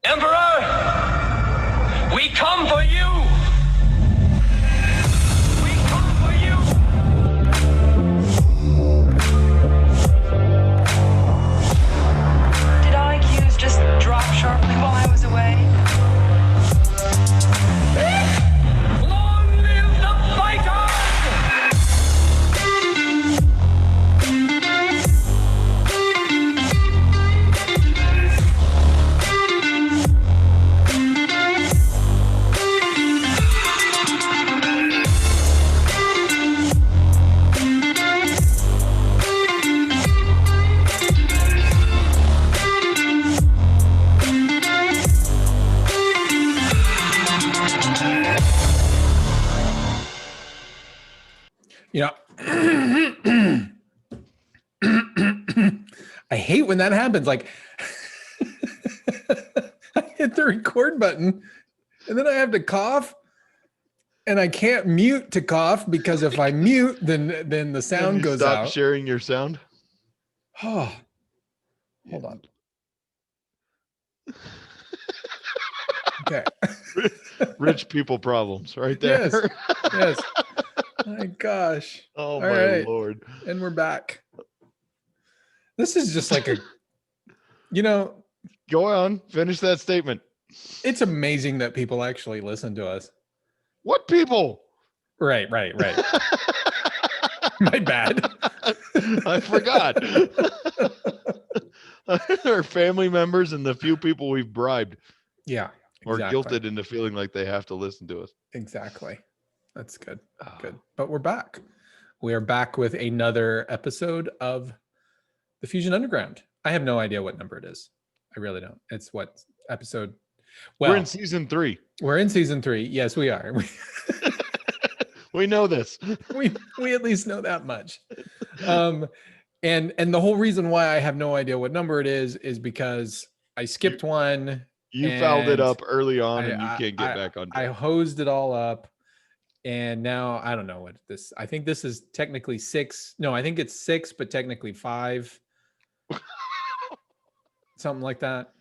Emperor, we come for you. We come for you. Did IQs just drop sharply while I was away? Long live the fighters! You know, I hate when that happens. Like, I hit the record button and then I have to cough and I can't mute to cough because if I mute, then the sound goes stop out. Sharing your sound. Oh, hold on. Okay. Rich people problems right there. Yes. Yes. My gosh. Oh, All my right. Lord. And we're back. This is just like a, you know, Go on. Finish that statement. it's amazing that people actually listen to us. What people? Right. My bad. I forgot. Our family members and the few people we've bribed Yeah. or Exactly. guilted into feeling like they have to listen to us. Exactly. That's good. Good. But we're back. We are back with another episode of the Fusion Underground. I have no idea what number it is. I really don't. It's what episode? Well, We're in season 3. We're in season 3. Yes, we are. We know this. we at least know that much. And the whole reason why I have no idea what number it is because I skipped one. You fouled it and up early on and you I- can't get back on track. I hosed it all up. And now I don't know what this, I think this is technically 6. No, I think it's 6, but technically 5. Something like that.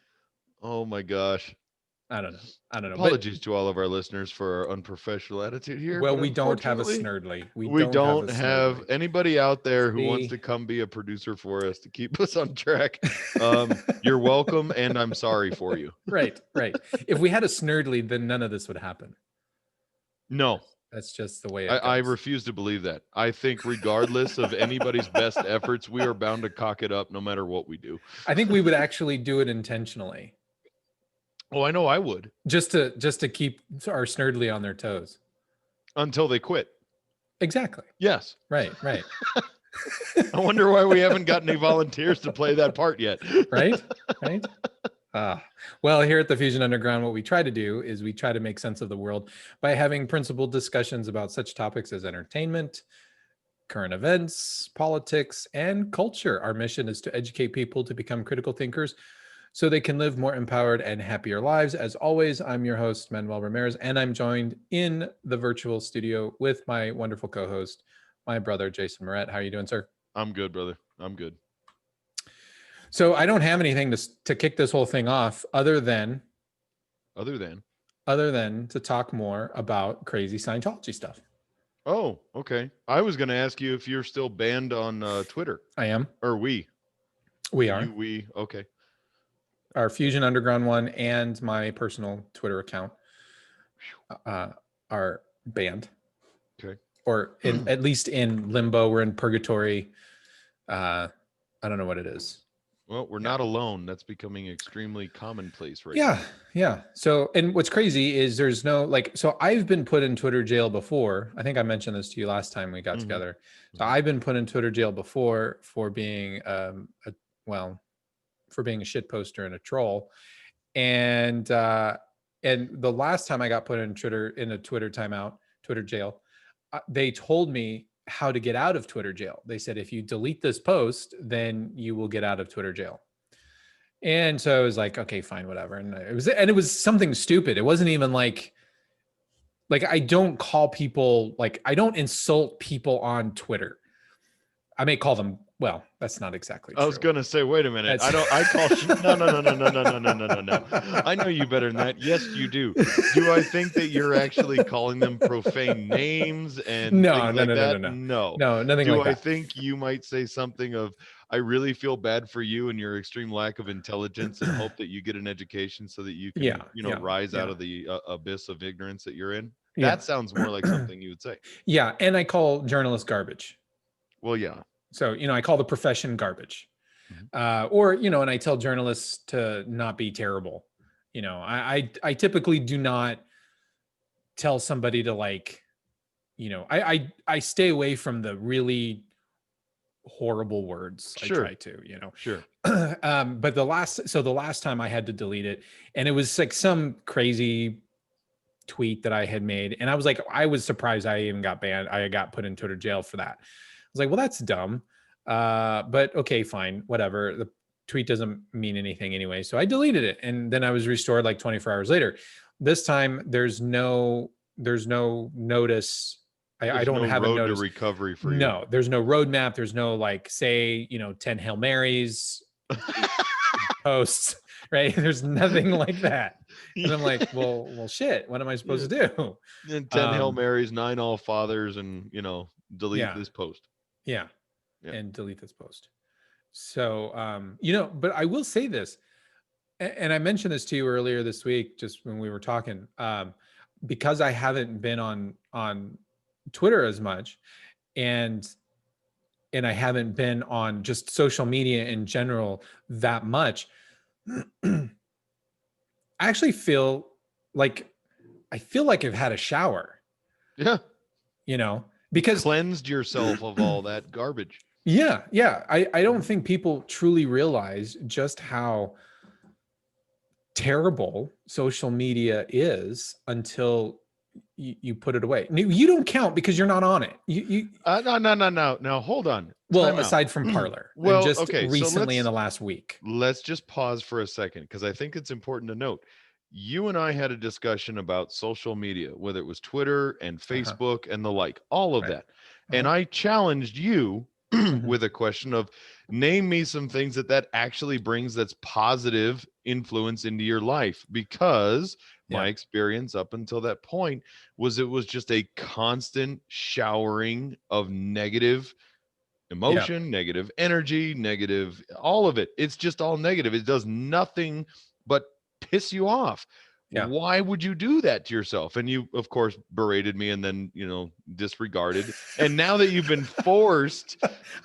Oh my gosh. I don't know. Apologies to all of our listeners for our unprofessional attitude here. Well, but we don't have a unfortunately, snurdly. We don't have Snurdly. anybody out there who wants Me. to come be a producer for us to keep us on track. You're welcome, and I'm sorry for you. Right. If we had a snurdly, then none of this would happen. No, That's just the way it I goes. refuse to believe that. I think regardless of anybody's best efforts, we are bound to cock it up no matter what we do. I think we would actually do it intentionally. Oh, I know I would. Just to keep our snurdly on their toes. Until they quit. Exactly. Yes. Right. I wonder why we haven't got any volunteers to play that part yet. Right. Well, here at the Fusion Underground, what we try to do is we try to make sense of the world by having principled discussions about such topics as entertainment, current events, politics, and culture. Our mission is to educate people to become critical thinkers so they can live more empowered and happier lives. As always, I'm your host, Manuel Ramirez, and I'm joined in the virtual studio with my wonderful co-host, my brother, Jason Moret. How are you doing, sir? I'm good, brother. I'm good. So I don't have anything to kick this whole thing off other than to talk more about crazy Scientology stuff. Oh, okay. I was going to ask you if you're still banned on Twitter. I am. Or we. We are. We. Okay. Our Fusion Underground one and my personal Twitter account are banned. Okay. Or at least in limbo. We're in purgatory. I don't know what it is. Well, we're not alone. That's becoming extremely commonplace right now. Yeah. So, and what's crazy is there's no so I've been put in Twitter jail before. I think I mentioned this to you last time we got together. So I've been put in Twitter jail before for being for being a shit poster and a troll. And the last time I got put in a Twitter timeout, Twitter jail, they told me how to get out of Twitter jail. They said, if you delete this post, then you will get out of Twitter jail. And so I was like, okay, fine, whatever. And it was something stupid. It wasn't even like I don't call people, I don't insult people on Twitter. I may call them Well, that's not exactly I was true. gonna say, wait a minute. That's- I call no. I know you better than that. Yes, you do. Do I think that you're actually calling them profane names and No, things no, like no, no, no, that? no. No. No, nothing Do like I that. think you might say something of, I really feel bad for you and your extreme lack of intelligence and hope that you get an education so that you can, Yeah, yeah, rise out yeah, of the abyss of ignorance that you're in? yeah. That sounds more like something you would say. Yeah, and I call journalists garbage. Well, yeah. So, I call the profession garbage. Mhm. Or, and I tell journalists to not be terrible. I typically do not tell somebody to like, I stay away from the really horrible words. I Sure. try to, Sure. but the last time I had to delete it, and it was like some crazy tweet that I had made, and I was surprised I even got banned. I got put in Twitter jail for that. I was like, well, that's dumb. But okay, fine, whatever. The tweet doesn't mean anything anyway, so I deleted it, and then I was restored like 24 hours later. This time, there's no notice. I There's don't no have a road to notice. recovery for you. No, there's no roadmap. There's no like, say, 10 Hail Marys posts, right? There's nothing like that. And I'm like, well, shit. What am I supposed to do? And 10 Hail Marys, 9 All Fathers, and delete Yeah. this post. Yeah, Yeah. and delete this post. So, but I will say this, and I mentioned this to you earlier this week, just when we were talking, because I haven't been on Twitter as much, and I haven't been on just social media in general that much. I actually feel like I've had a shower, Yeah. because Cleansed yourself of all that garbage. yeah. I don't think people truly realize just how terrible social media is until you put it away. You don't count because you're not on it. No. Now hold on. Well, Time out. aside from Parler, Well, just okay, so recently in the last week. Let's just pause for a second, because I think it's important to note. You and I had a discussion about social media, whether it was Twitter and Facebook and the like, all of Right. that. And I challenged you with a question of, name me some things that actually brings that's positive influence into your life, because my experience up until that point was it was just a constant showering of negative emotion, negative energy, negative, all of it. It's just all negative. It does nothing but piss you off. Yeah. Why would you do that to yourself? And you, of course, berated me and then, disregarded. And now that you've been forced.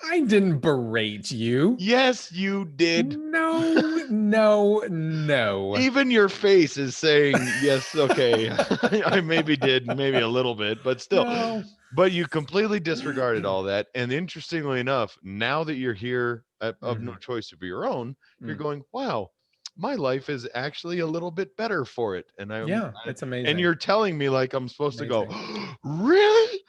I didn't berate you. Yes, you did. No. Even your face is saying, yes, okay. I maybe did, maybe a little bit, but still. No. But you completely disregarded all that. And interestingly enough, now that you're here of no choice of your own, you're going, wow, my life is actually a little bit better for it. And it's amazing. And you're telling me like I'm supposed to go, really?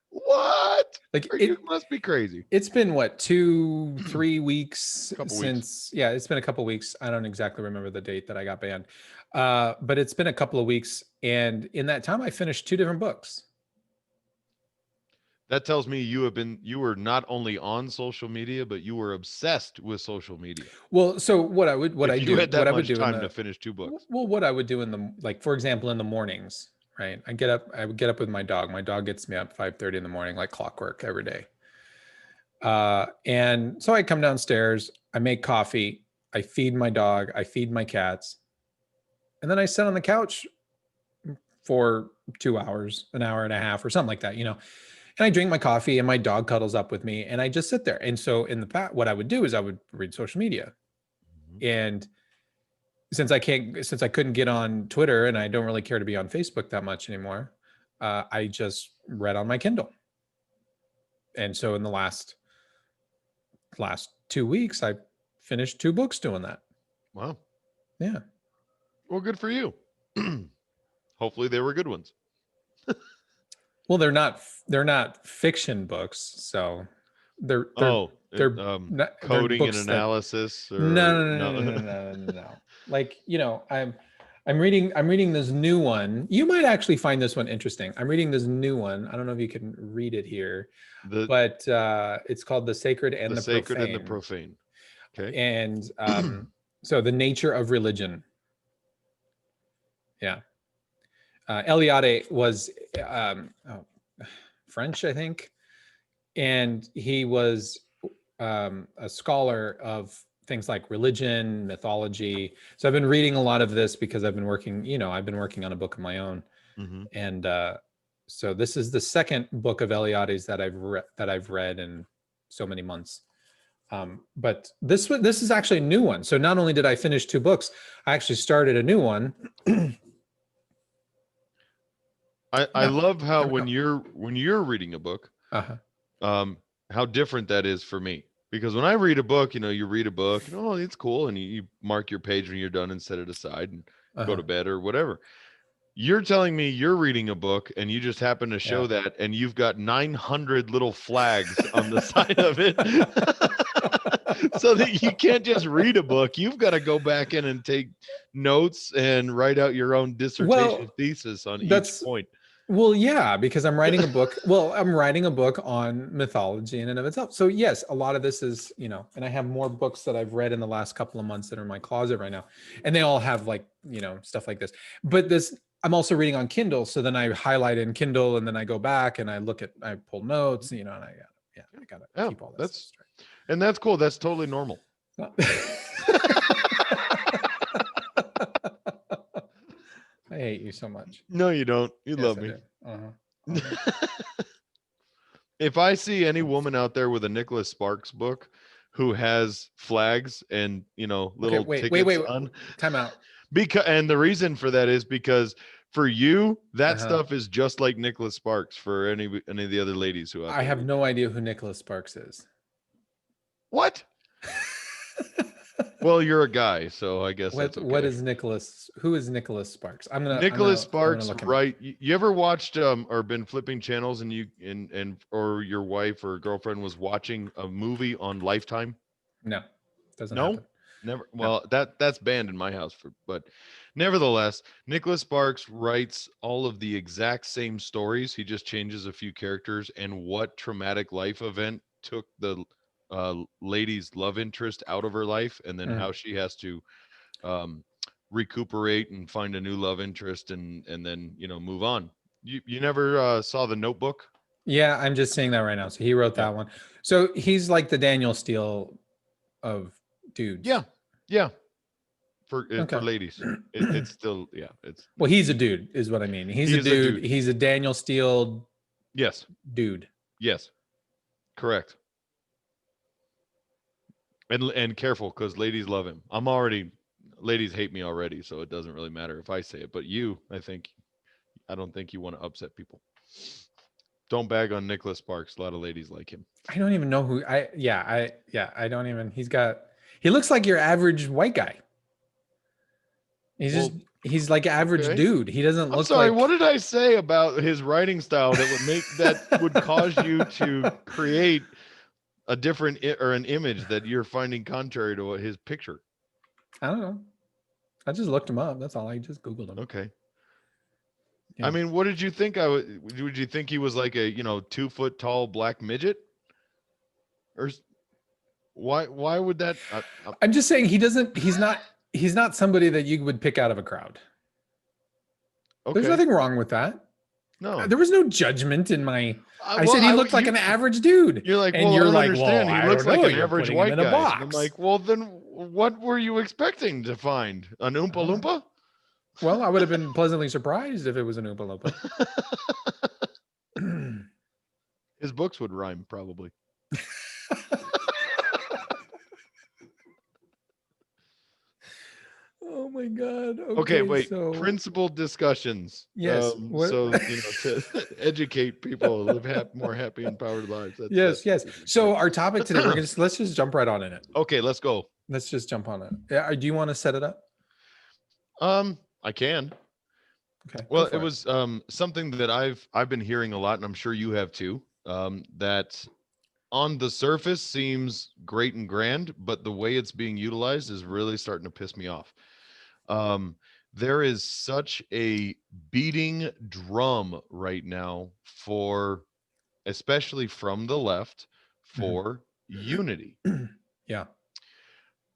What? Like You must be crazy. It's been what, 2-3 weeks weeks. Yeah, it's been a couple weeks. I don't exactly remember the date that I got banned. But it's been a couple of weeks. And in that time, I finished 2 different books. That tells me you were not only on social media, but you were obsessed with social media. Well, so what I would do to finish 2 books. Well, what I would do in the, like, for example, in the mornings, right? I would get up with my dog. My dog gets me up 5:30 in the morning, like clockwork every day. And so I come downstairs, I make coffee, I feed my dog, I feed my cats, and then I sit on the couch for 2 hours, an hour and a half, or something like that, And I drink my coffee and my dog cuddles up with me and I just sit there. And so in the past, what I would do is I would read social media. And since I couldn't get on Twitter and I don't really care to be on Facebook that much anymore, I just read on my Kindle. And so in the last 2 weeks, I finished 2 books doing that. Wow. Yeah. Well, good for you. Hopefully they were good ones. Well, they're not fiction books, so they're coding and analysis. No. Like, I'm reading this new one. You might actually find this one interesting. I'm reading this new one. I don't know if you can read it here, but it's called The Sacred and the Sacred Profane. and the Profane. Okay. And so the nature of religion. Yeah. Eliade was French, I think. And he was a scholar of things like religion, mythology. So I've been reading a lot of this because I've been working on a book of my own. Mm-hmm. And so this is the second book of Eliade's that I've read in so many months. But this is actually a new one. So not only did I finish 2 books, I actually started a new one. I love how when you're reading a book, how different that is for me. Because when I read a book, you read a book, and, oh, it's cool, and you mark your page when you're done and set it aside and go to bed or whatever. You're telling me you're reading a book and you just happen to show that, and you've got 900 little flags on the side of it. So that you can't just read a book. You've got to go back in and take notes and write out your own dissertation thesis on each point. Well, yeah, because I'm writing a book. Well, I'm writing a book on mythology in and of itself. So yes, a lot of this is, and I have more books that I've read in the last couple of months that are in my closet right now. And they all have stuff like this. But I'm also reading on Kindle. So then I highlight in Kindle and then I go back and I pull notes, and I gotta keep all that stuff straight. And that's cool. That's totally normal. I hate you so much. No, you don't. You love me. If I see any woman out there with a Nicholas Sparks book who has flags and little tickets on, time out. And the reason for that is because for you, that stuff is just like Nicholas Sparks for any of the other ladies who I have no idea who Nicholas Sparks is. What? Well, you're a guy, so I guess that's okay. What is Nicholas? Who is Nicholas Sparks? Nicholas Sparks, right? You ever watched or been flipping channels and or your wife or girlfriend was watching a movie on Lifetime? No, doesn't happen. Never. Well, that's banned in my house but nevertheless, Nicholas Sparks writes all of the exact same stories. He just changes a few characters and what traumatic life event took the lady's love interest out of her life, and then how she has to recuperate and find a new love interest and then move on. You never saw The Notebook? Yeah, I'm just seeing that right now. So he wrote that one. So he's like the Daniel Steele of dudes. Yeah. For ladies, it's still it's. Well, he's a dude, is what I mean. He's a dude. He's a Daniel Steele. Yes. Dude. Yes. Correct. And careful, because ladies love him. Ladies hate me already, so it doesn't really matter if I say it. But I don't think you want to upset people. Don't bag on Nicholas Sparks. A lot of ladies like him. I don't even know who I don't even. He looks like your average white guy. He's like average dude. He doesn't look. Sorry, what did I say about his writing style that would cause you to create a different or an image that you're finding contrary to his picture? I don't know. I just looked him up. That's all. I just Googled him. Okay. Yeah. I mean, what did you think? Would you think he was like a 2 foot tall black midget? Or why would that? I'm just saying he's not somebody that you would pick out of a crowd. Okay. There's nothing wrong with that. No, there was no judgment in my. I said he looked like an average dude. You're like, and you're like, understand. He looks like an average white guy. Box. I'm like, well, then what were you expecting to find? An Oompa Loompa? Well, I would have been pleasantly surprised if it was an Oompa Loompa. His books would rhyme, probably. Oh my God. Okay, wait. So, principal discussions. Yes. To educate people, live more happy, empowered lives. Yes. So our topic today, let's just jump right on in it. Okay, let's go. Let's just jump on it. Yeah. Do you want to set it up? I can. Okay. Well, it was something that I've been hearing a lot, and I'm sure you have too. That on the surface seems great and grand, but the way it's being utilized is really starting to piss me off. there is such a beating drum right now for, especially from the left, for unity. Yeah.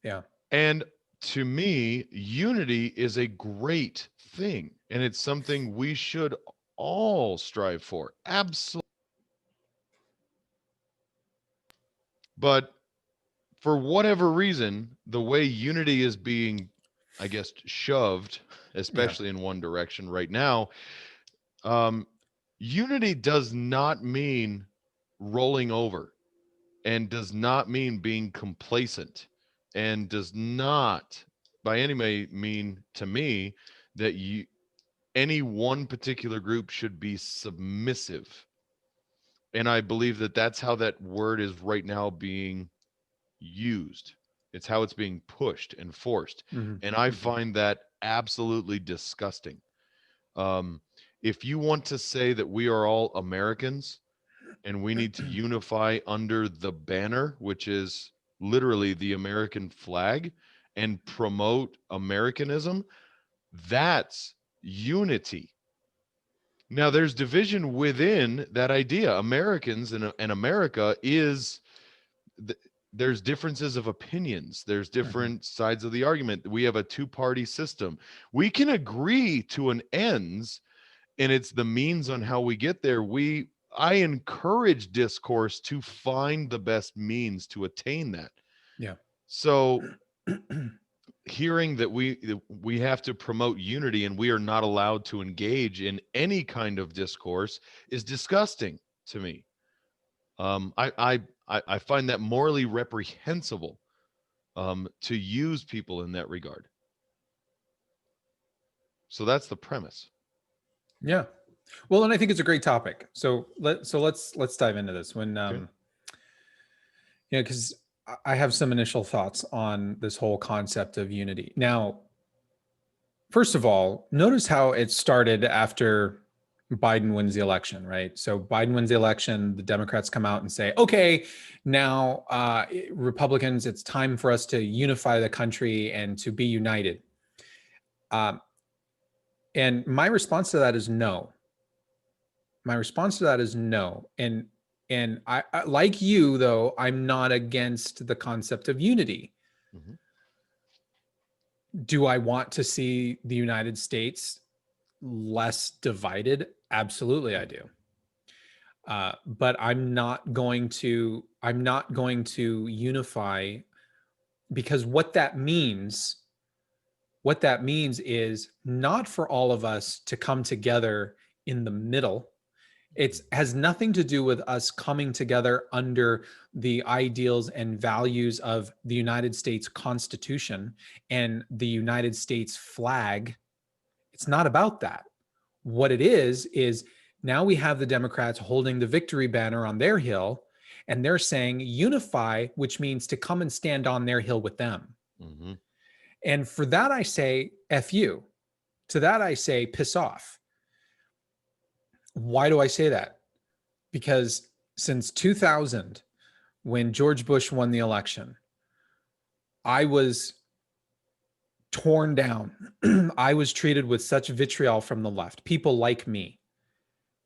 Yeah. And to me, unity is a great thing, and it's something we should all strive for. Absolutely. But for whatever reason, the way unity is being, I guess, shoved, especially in one direction right now, unity does not mean rolling over, and does not mean being complacent, and does not by any way mean to me that any one particular group should be submissive. And I believe that that's how that word is right now being used. It's how it's being pushed and forced. And I find that absolutely disgusting. If you want to say that we are all Americans and we need to unify under the banner, which is literally the American flag, and promote Americanism, that's unity. Now, there's division within that idea. Americans and America is, there's differences of opinions. There's different sides of the argument. We have a two-party system. We can agree to an ends, and it's the means on how we get there. I encourage discourse to find the best means to attain that. Yeah. So hearing that we have to promote unity and we are not allowed to engage in any kind of discourse is disgusting to me. I find that morally reprehensible, to use people in that regard. So that's the premise. Yeah. Well, and I think it's a great topic. So let's dive into this when, Okay. because I have some initial thoughts on this whole concept of unity. Now, first of all, notice how it started after Biden wins the election, right? So Biden wins the election, the Democrats come out and say, okay, now Republicans, it's time for us to unify the country and to be united. And my response to that is no. My response to that is no. And I like you, though, I'm not against the concept of unity. Mhm. Do I want to see the United States less divided? Absolutely, I do. But I'm not going to unify, because what that means is not for all of us to come together in the middle. It has nothing to do with us coming together under the ideals and values of the United States Constitution and the United States flag. It's not about that. What it is now we have the Democrats holding the victory banner on their hill, and they're saying unify, which means to come and stand on their hill with them. Mhm. And for that, I say, F you. To that, I say, piss off. Why do I say that? Because since 2000, when George Bush won the election, I was torn down. I was treated with such vitriol from the left, people like me,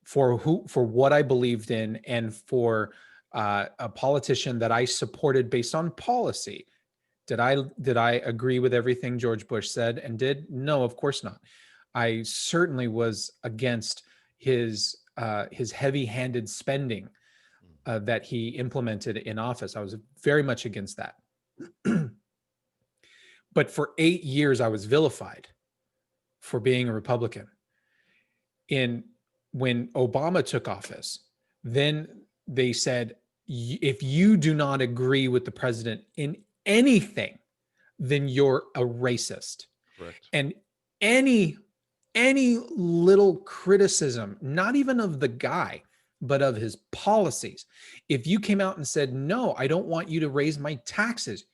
for what I believed in, and for a politician that I supported based on policy. Did I agree with everything George Bush said and did? No, of course not. I certainly was against his heavy-handed spending that he implemented in office. I was very much against that. But for 8 years, I was vilified for being a Republican. When Obama took office, then they said, if you do not agree with the president in anything, then you're a racist. Correct. And any little criticism, not even of the guy, but of his policies, if you came out and said, no, I don't want you to raise my taxes,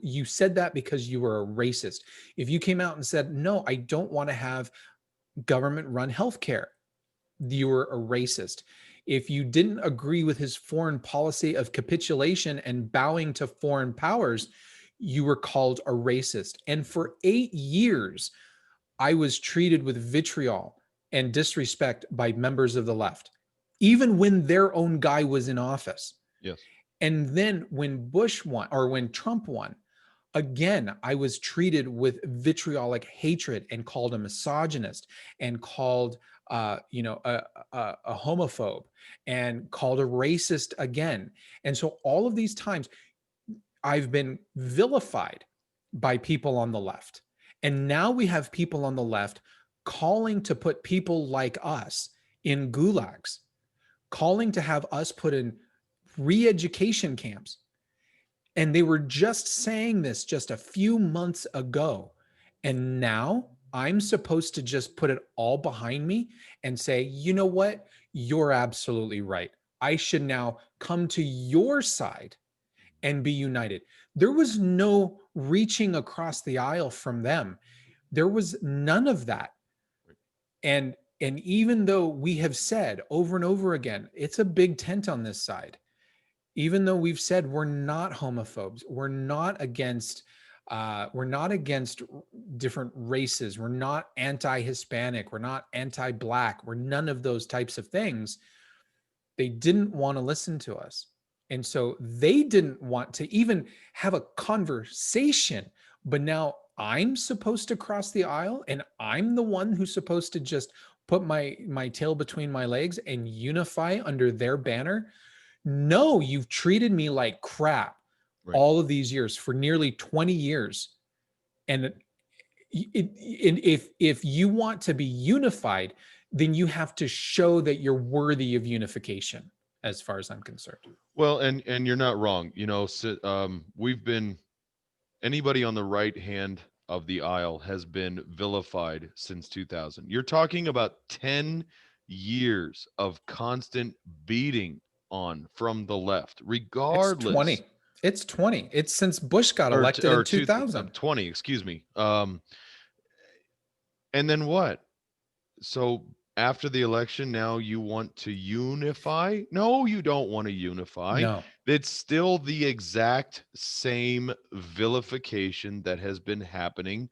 you said that because you were a racist. If you came out and said, no, I don't want to have government run healthcare, you were a racist. If you didn't agree with his foreign policy of capitulation and bowing to foreign powers, you were called a racist. And for 8 years, I was treated with vitriol and disrespect by members of the left, even when their own guy was in office. Yes. And then when Bush won, or when Trump won, again, I was treated with vitriolic hatred and called a misogynist and called, a homophobe and called a racist again. And so all of these times I've been vilified by people on the left. And now we have people on the left calling to put people like us in gulags, calling to have us put in re-education camps. And they were just saying this just a few months ago. And now I'm supposed to just put it all behind me and say, you know what? You're absolutely right. I should now come to your side and be united. There was no reaching across the aisle from them. There was none of that. And even though we have said over and over again, it's a big tent on this side. Even though we've said we're not homophobes, we're not against different races, we're not anti-Hispanic, we're not anti-Black, we're none of those types of things, they didn't want to listen to us. And so they didn't want to even have a conversation. But now I'm supposed to cross the aisle, and I'm the one who's supposed to just put my tail between my legs and unify under their banner. No, you've treated me like crap all of these years, for nearly 20 years. And if you want to be unified, then you have to show that you're worthy of unification, as far as I'm concerned. Well, and you're not wrong. We've been, anybody on the right hand of the aisle has been vilified since 2000. You're talking about 10 years of constant beating on from the left, regardless. It's 20. It's since Bush got elected in 2000. 20, excuse me. And then what? So after the election, now you want to unify? No, you don't want to unify. No. It's still the exact same vilification that has been happening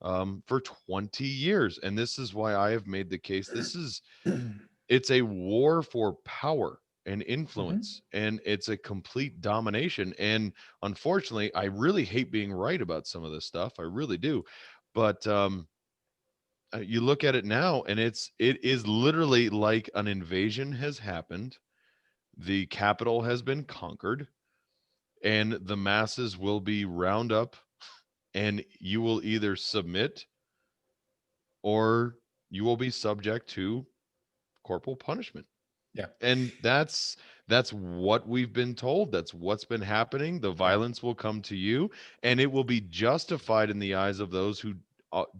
for 20 years. And this is why I have made the case. It's a war for power and influence, and it's a complete domination. And unfortunately, I really hate being right about some of this stuff. I really do. But you look at it now, and it is literally like an invasion has happened. The capital has been conquered, and the masses will be round up, and you will either submit or you will be subject to corporal punishment. Yeah. And that's what we've been told. That's what's been happening. The violence will come to you, and it will be justified in the eyes of those who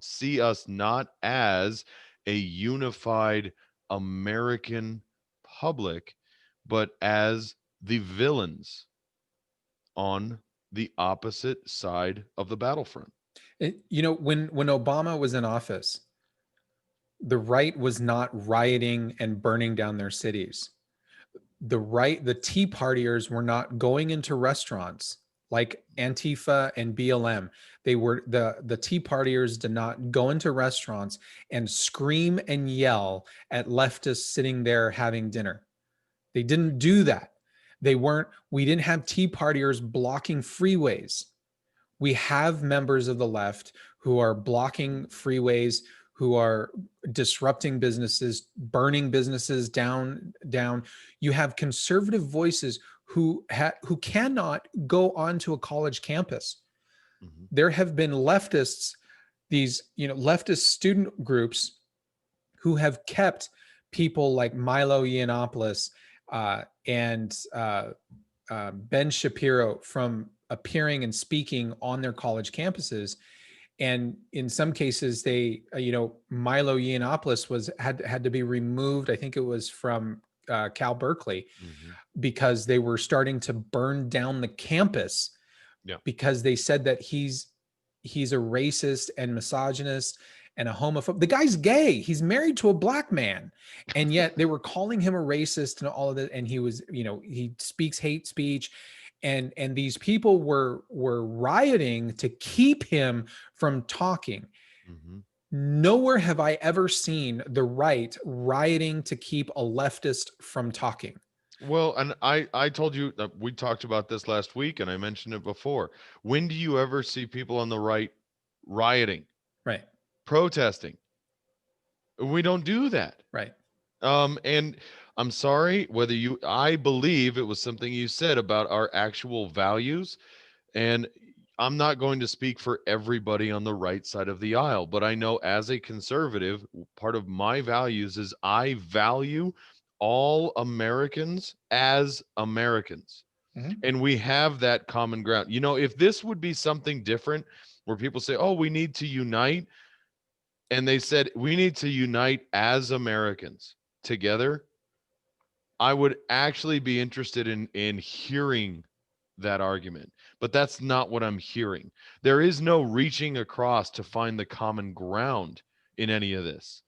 see us not as a unified American public, but as the villains on the opposite side of the battlefront. When Obama was in office, the right was not rioting and burning down their cities. The Tea Partiers were not going into restaurants like Antifa and BLM. The Tea Partiers did not go into restaurants and scream and yell at leftists sitting there having dinner. They didn't do that. We didn't have Tea Partiers blocking freeways. We have members of the left who are blocking freeways, who are disrupting businesses, burning businesses down. You have conservative voices who cannot go onto a college campus. There have been leftists, these leftist student groups, who have kept people like Milo Yiannopoulos and Ben Shapiro from appearing and speaking on their college campuses. And in some cases, Milo Yiannopoulos had to be removed. I think it was from Cal Berkeley, because they were starting to burn down the campus, because they said that he's a racist and misogynist and a homophobe. The guy's gay. He's married to a Black man, and yet they were calling him a racist and all of that. And he was, he speaks hate speech. And these people were rioting to keep him from talking. Nowhere have I ever seen the right rioting to keep a leftist from talking. Well, and I told you that we talked about this last week, and I mentioned it before. When do you ever see people on the right rioting, Right, protesting? We don't do that. right. And I'm sorry whether I believe it was something you said about our actual values, and I'm not going to speak for everybody on the right side of the aisle, but I know as a conservative, part of my values is I value all Americans as Americans. Mhm. And we have that common ground. If this would be something different where people say, oh, we need to unite, and they said, we need to unite as Americans together, I would actually be interested in hearing that argument. But that's not what I'm hearing. There is no reaching across to find the common ground in any of this.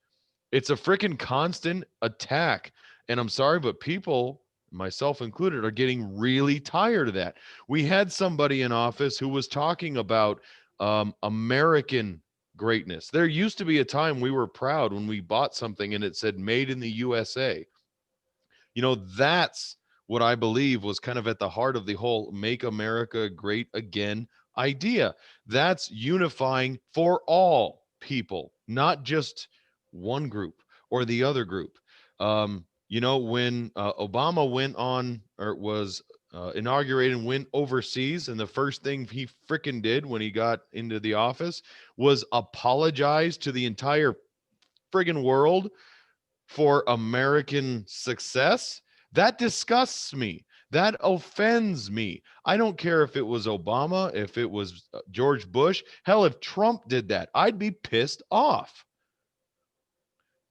It's a freaking constant attack. And I'm sorry, but people, myself included, are getting really tired of that. We had somebody in office who was talking about American greatness. There used to be a time we were proud when we bought something and it said made in the USA. That's what I believe was kind of at the heart of the whole make America great again idea. That's unifying for all people, not just one group or the other group. When Obama went on or was inaugurated and went overseas, and the first thing he freaking did when he got into the office was apologize to the entire friggin' world for American success. That disgusts me. That offends me. I don't care if it was Obama, if it was George Bush. Hell, if Trump did that, I'd be pissed off.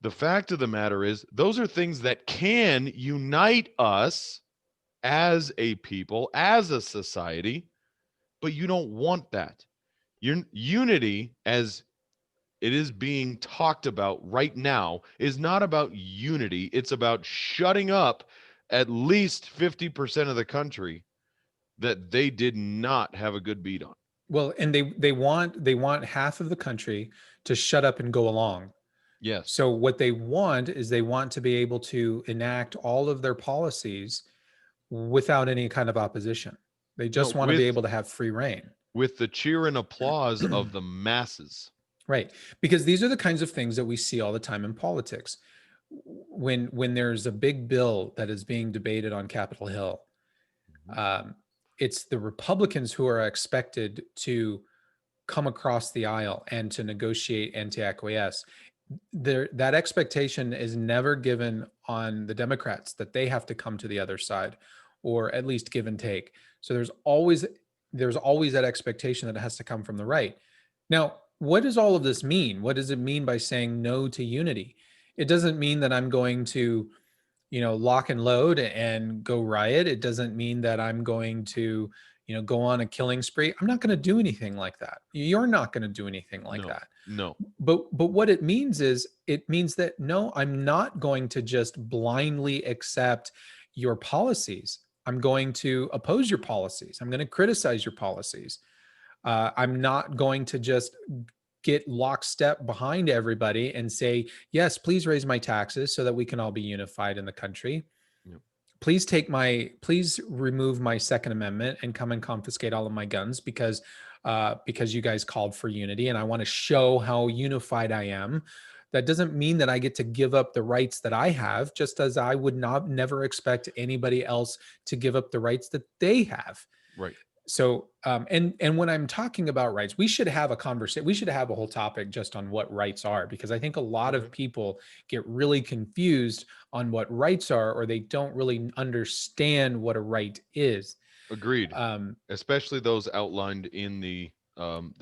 The fact of the matter is, those are things that can unite us as a people, as a society, but you don't want that. Your unity, as it is being talked about right now, is not about unity. It's about shutting up at least 50% of the country that they did not have a good beat on. Well, and they want half of the country to shut up and go along. Yes. So what they want is they want to be able to enact all of their policies without any kind of opposition. They No, just want to be able to have free reign. with the cheer and applause of the masses. Right. Because these are the kinds of things that we see all the time in politics. When there's a big bill that is being debated on Capitol Hill, it's the Republicans who are expected to come across the aisle and to negotiate and to acquiesce. That expectation is never given on the Democrats, that they have to come to the other side, or at least give and take. So there's always that expectation that it has to come from the right. Now, what does all of this mean? What does it mean by saying no to unity? It doesn't mean that I'm going to, lock and load and go riot. It doesn't mean that I'm going to, go on a killing spree. I'm not going to do anything like that. You're not going to do anything like that. No. But what it means is, it means that no, I'm not going to just blindly accept your policies. I'm going to oppose your policies. I'm going to criticize your policies. I'm not going to just get lockstep behind everybody and say, yes, please raise my taxes so that we can all be unified in the country. Yep. Please remove my Second Amendment and come and confiscate all of my guns because you guys called for unity and I want to show how unified I am. That doesn't mean that I get to give up the rights that I have, just as I would never expect anybody else to give up the rights that they have. Right. So, and when I'm talking about rights, we should have a conversation. We should have a whole topic just on what rights are, because I think a lot of people get really confused on what rights are, or they don't really understand what a right is. Agreed. Especially those outlined in the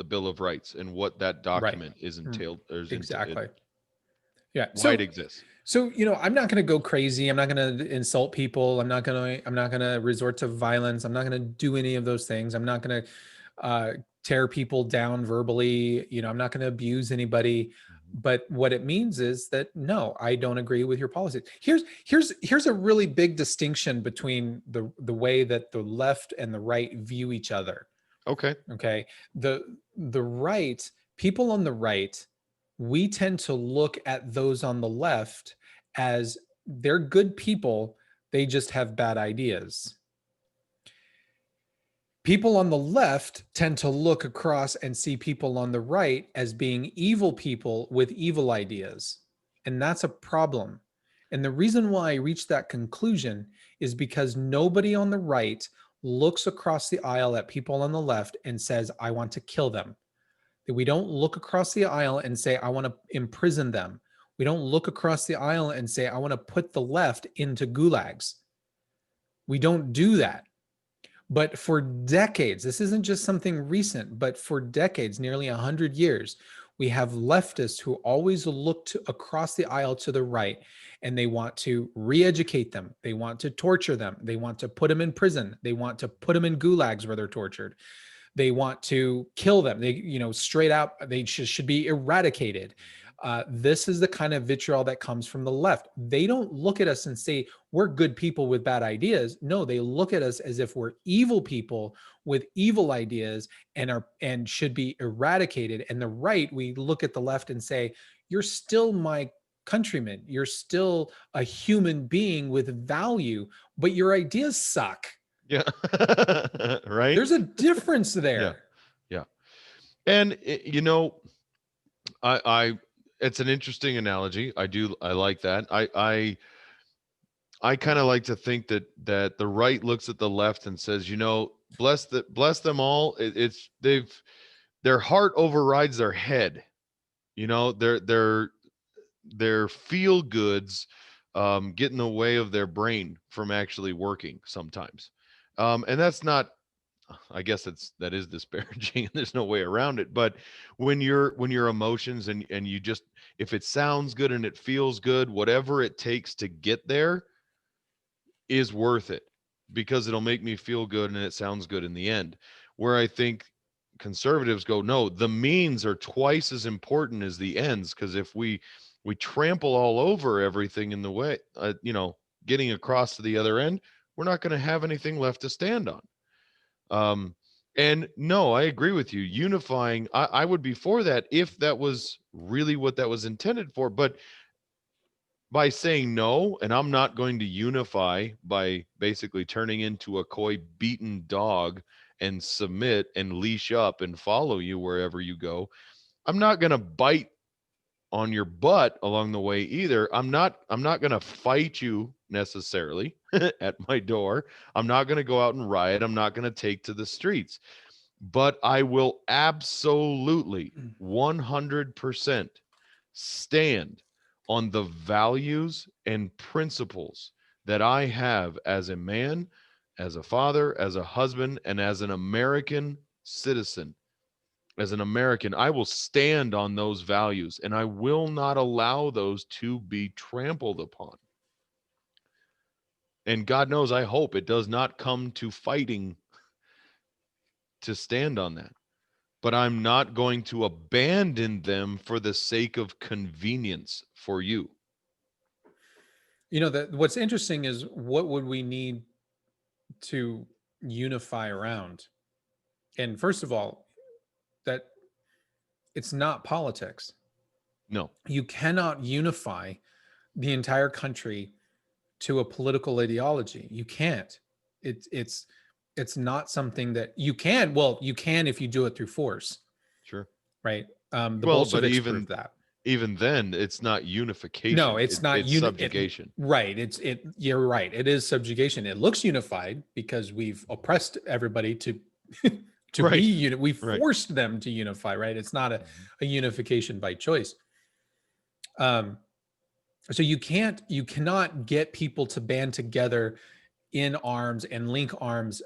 Bill of Rights and what that document is entailed. Exactly. Yeah. Why it exists. So, I'm not going to go crazy. I'm not going to insult people. I'm not going to resort to violence. I'm not going to do any of those things. I'm not going to tear people down verbally. I'm not going to abuse anybody. But what it means is that, no, I don't agree with your policies. Here's a really big distinction between the way that the left and the right view each other. Okay. Okay. The right, people on the right we tend to look at those on the left as they're good people, they just have bad ideas. People on the left tend to look across and see people on the right as being evil people with evil ideas. And that's a problem. And the reason why I reached that conclusion is because nobody on the right looks across the aisle at people on the left and says, I want to kill them. We don't look across the aisle and say, I want to imprison them. We don't look across the aisle and say, I want to put the left into gulags. We don't do that. But for decades, this isn't just something recent, but for decades, nearly 100 years, we have leftists who always look across the aisle to the right, and they want to re-educate them. They want to torture them. They want to put them in prison. They want to put them in gulags where they're tortured. They want to kill them. They, straight out, they should be eradicated. This is the kind of vitriol that comes from the left. They don't look at us and say, we're good people with bad ideas. No, they look at us as if we're evil people with evil ideas and should be eradicated. And the right, we look at the left and say, you're still my countryman. You're still a human being with value, but your ideas suck. Yeah. Right. There's a difference there. Yeah. And I it's an interesting analogy. I like that. I kind of like to think that the right looks at the left and says, bless them all. Their heart overrides their head. Their feel goods get in the way of their brain from actually working sometimes. And that's not, I guess that is disparaging and there's no way around it. But when your emotions and you just, if it sounds good and it feels good, whatever it takes to get there is worth it, because it'll make me feel good and it sounds good in the end. Where I think conservatives go, no, the means are twice as important as the ends, because if we trample all over everything in the way, getting across to the other end, we're not going to have anything left to stand on. And no, I agree with you. Unifying, I would be for that if that was really what that was intended for. But by saying no, and I'm not going to unify by basically turning into a coy, beaten dog and submit and leash up and follow you wherever you go, I'm not going to bite on your butt along the way either. I'm not going to fight you necessarily at my door. I'm not going to go out and riot. I'm not going to take to the streets, but I will absolutely 100% stand on the values and principles that I have as a man, as a father, as a husband, and as an American citizen. As an American, I will stand on those values, and I will not allow those to be trampled upon. And God knows, I hope it does not come to fighting to stand on that. But I'm not going to abandon them for the sake of convenience for you. What's interesting is, what would we need to unify around? And first of all, that it's not politics. No. You cannot unify the entire country to a political ideology. You can't. It's not something that you can. Well, you can if you do it through force. Sure. Right. The Bolsheviks proved that. Even then, it's not unification. No, it's not subjugation. Right. You're right. It is subjugation. It looks unified because we've oppressed everybody to Right. be we forced them to unify, right? It's not a unification by choice. So you cannot get people to band together in arms and link arms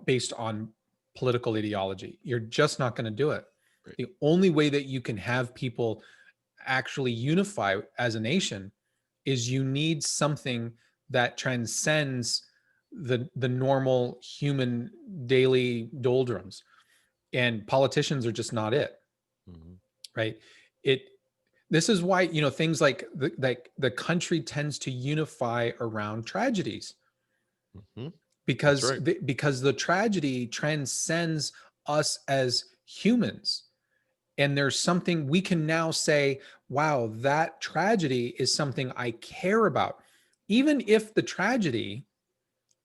based on political ideology. You're just not going to do it. Right. The only way that you can have people actually unify as a nation is you need something that transcends the normal human daily doldrums, and politicians are just not it. Mm-hmm. Right. This is why, things like the country tends to unify around tragedies. Mm-hmm. Because because the tragedy transcends us as humans. And there's something we can now say, wow, that tragedy is something I care about. Even if the tragedy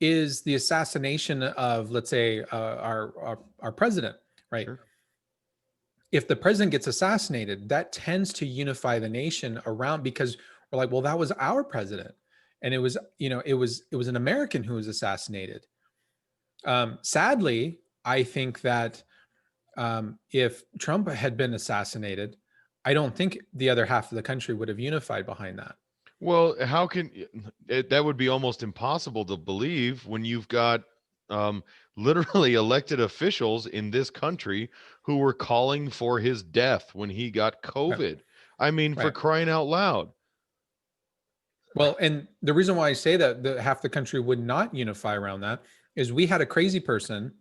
is the assassination of, let's say, our president, right? Sure. If the president gets assassinated, that tends to unify the nation around, because we're like, well, that was our president, and it was, it was an American who was assassinated. Sadly, I think that if Trump had been assassinated, I don't think the other half of the country would have unified behind that. Well, how can that would be almost impossible to believe when you've got um, literally elected officials in this country who were calling for his death when he got COVID. I mean, for Right. crying out loud. Well, and the reason why I say that the half the country would not unify around that is we had a crazy person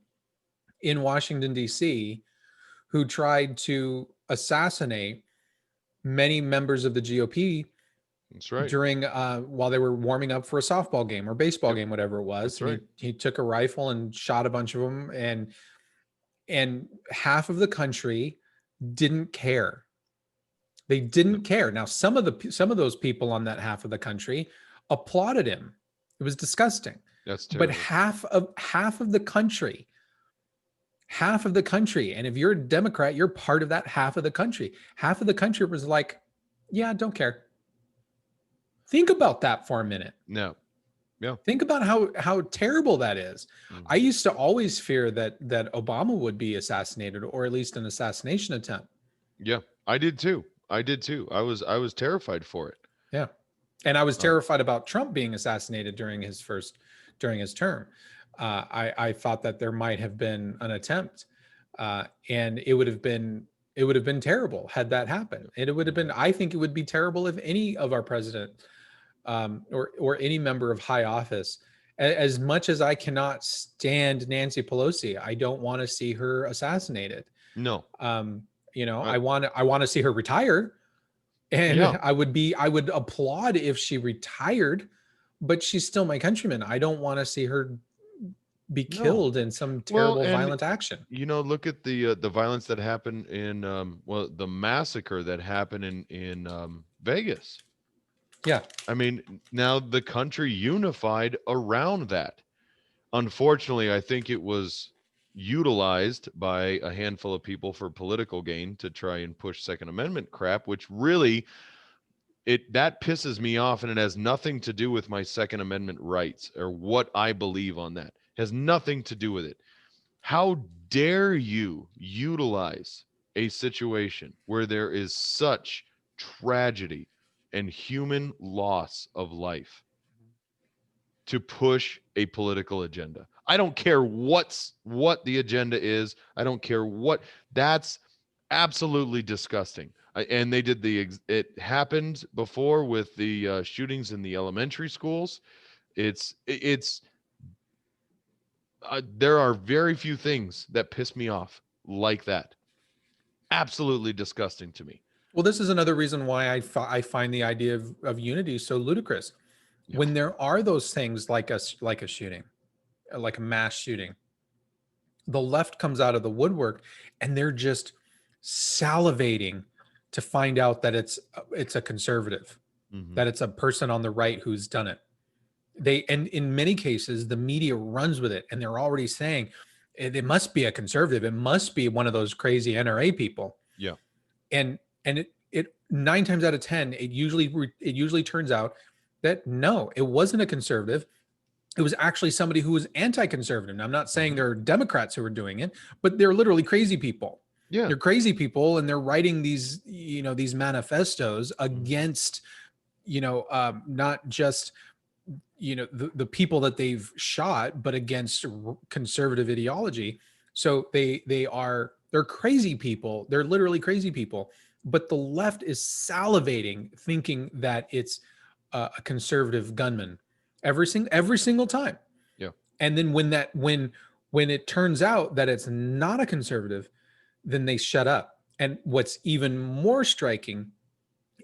in Washington, D.C., who tried to assassinate many members of the GOP That's right. during while they were warming up for a softball game or baseball Yep. game, whatever it was. That's right. He took a rifle and shot a bunch of them, and half of the country didn't care. They didn't care. Now, some of those people on that half of the country applauded him. It was disgusting. That's terrible. But half of the country, and if you're a Democrat, you're part of that half of the country. Half of the country was like, yeah, don't care. Think about that for a minute. No. Yeah. Think about how terrible that is. Mhm. I used to always fear that Obama would be assassinated, or at least an assassination attempt. Yeah, I did too. I was terrified for it. Yeah. And I was terrified about Trump being assassinated during his term. I thought that there might have been an attempt, and it would have been terrible had that happened. And it would have been, I think it would be terrible if any of our president, or any member of high office, as much as I cannot stand Nancy Pelosi, I don't want to see her assassinated. No. I want to see her retire, and Yeah. I would applaud if she retired, but she's still my countryman. I don't want to see her be killed in some terrible and violent action. Look at the violence that happened in the massacre that happened in Vegas. Yeah. I mean, now the country unified around that. Unfortunately, I think it was utilized by a handful of people for political gain to try and push Second Amendment crap, which really that pisses me off, and it has nothing to do with my Second Amendment rights or what I believe on that. It has nothing to do with it. How dare you utilize a situation where there is such tragedy and human loss of life to push a political agenda? I don't care what the agenda is. I don't care what. That's absolutely disgusting. And they did it happened before with the shootings in the elementary schools. There are very few things that piss me off like that. Absolutely disgusting to me. Well, this is another reason why I find the idea of unity so ludicrous. Yeah. When there are those things like a shooting, like a mass shooting, the left comes out of the woodwork and they're just salivating to find out that it's a conservative, that it's a person on the right who's done it. And in many cases, the media runs with it, and they're already saying it must be a conservative. It must be one of those crazy NRA people. Yeah. And it 9 times out of 10, it usually turns out that no, it wasn't a conservative. It was actually somebody who was anti-conservative. Now, I'm not saying there are Democrats who are doing it, but they're literally crazy people. Yeah. They're crazy people, and they're writing these manifestos against, not just, the people that they've shot, but against conservative ideology. So they're crazy people. They're literally crazy people. But the left is salivating, thinking that it's a conservative gunman every single time. Yeah. And then when it turns out that it's not a conservative, then they shut up. And what's even more striking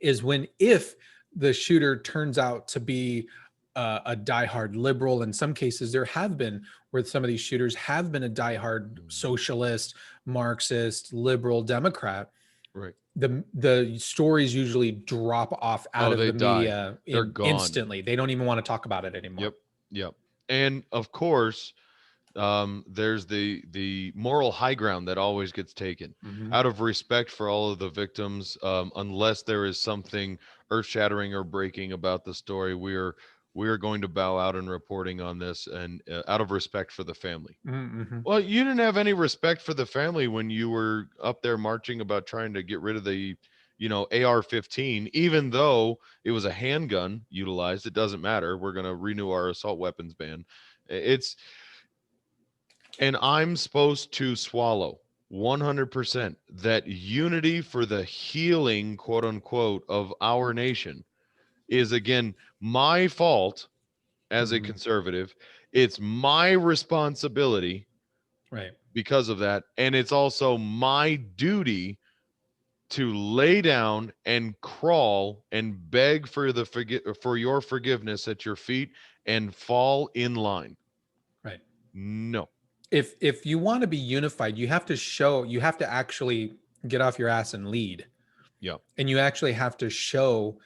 is if the shooter turns out to be a diehard liberal. In some cases, there have been where some of these shooters have been a diehard socialist, Marxist, liberal, Democrat. Right. the stories usually drop off out of they the die. media They're gone. instantly. They don't even want to talk about it anymore. Yep. Yep. And of course, there's the moral high ground that always gets taken out of respect for all of the victims. Unless there is something earth-shattering or breaking about the story, we are going to bow out in reporting on this, and out of respect for the family. Well, you didn't have any respect for the family when you were up there marching about trying to get rid of the, AR-15, even though it was a handgun utilized. It doesn't matter. We're going to renew our assault weapons ban. And I'm supposed to swallow 100% that unity for the healing, quote unquote, of our nation is, again, my fault as a conservative. It's my responsibility, Right. because of that. And it's also my duty to lay down and crawl and beg for for your forgiveness at your feet and fall in line. Right. No. If you want to be unified, you have to actually get off your ass and lead. Yeah. And you actually have to show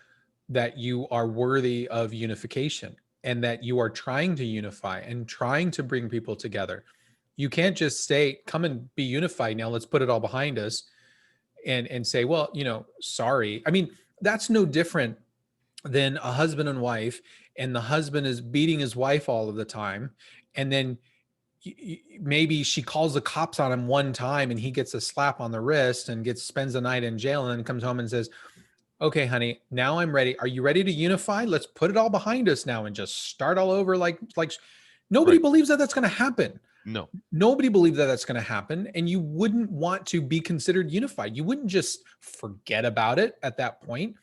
that you are worthy of unification and that you are trying to unify and trying to bring people together. You can't just say, come and be unified now, let's put it all behind us, and say, well, sorry. I mean, that's no different than a husband and wife, and the husband is beating his wife all of the time, and then maybe she calls the cops on him one time and he gets a slap on the wrist and spends the night in jail, and then comes home and says, okay, honey, now I'm ready. Are you ready to unify? Let's put it all behind us now and just start all over. Like nobody believes that that's going to happen. No. Nobody believes that that's going to happen. And you wouldn't want to be considered unified. You wouldn't just forget about it at that point.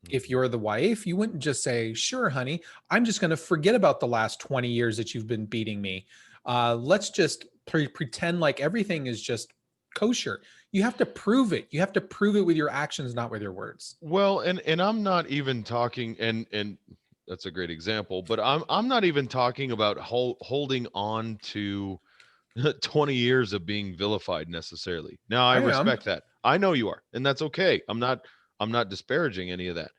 If you're the wife, you wouldn't just say, sure, honey, I'm just going to forget about the last 20 years that you've been beating me. Let's just pretend like everything is just kosher. You have to prove it. You have to prove it with your actions, not with your words. Well, and I'm not even talking, and that's a great example, but I'm not even talking about holding on to 20 years of being vilified necessarily. Now, I respect that. I know you are, and that's okay. I'm not disparaging any of that.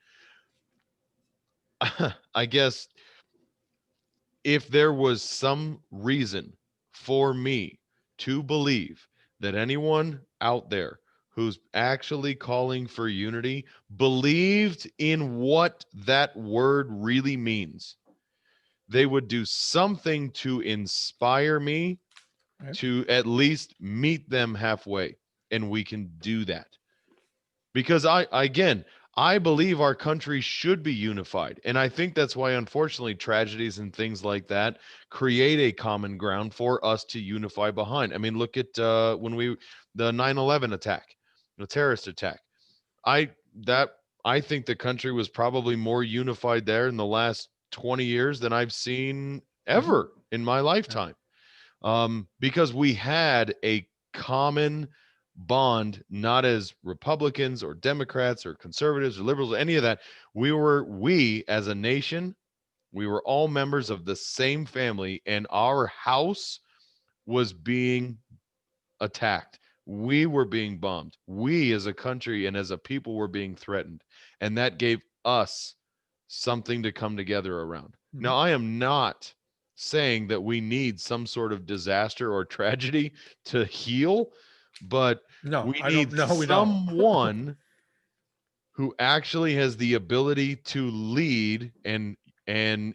I guess if there was some reason for me to believe that anyone out there who's actually calling for unity believed in what that word really means, they would do something to inspire me to at least meet them halfway, and we can do that. Because I believe our country should be unified. And I think that's why, unfortunately, tragedies and things like that create a common ground for us to unify behind. I mean, look at the 9/11 attack, the terrorist attack. I think the country was probably more unified there in the last 20 years than I've seen ever in my lifetime. Because we had a common bond, not as Republicans or Democrats or conservatives or liberals or any of that. We as a nation, we were all members of the same family, and our house was being attacked. We were being bombed. We as a country and as a people were being threatened, and that gave us something to come together around. Now, I am not saying that we need some sort of disaster or tragedy to heal, but we need someone who actually has the ability to lead and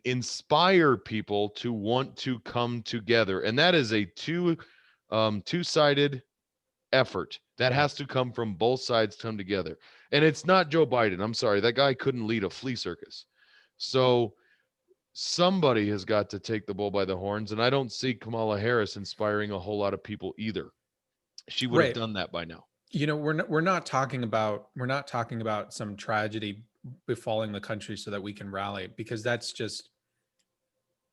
inspire people to want to come together. And that is a two-sided effort that has to come from both sides to come together. And it's not Joe Biden. I'm sorry, that guy couldn't lead a flea circus. So somebody has got to take the bull by the horns, and I don't see Kamala Harris inspiring a whole lot of people either. She would have done that by now. We're not talking about some tragedy befalling the country so that we can rally, because that's just,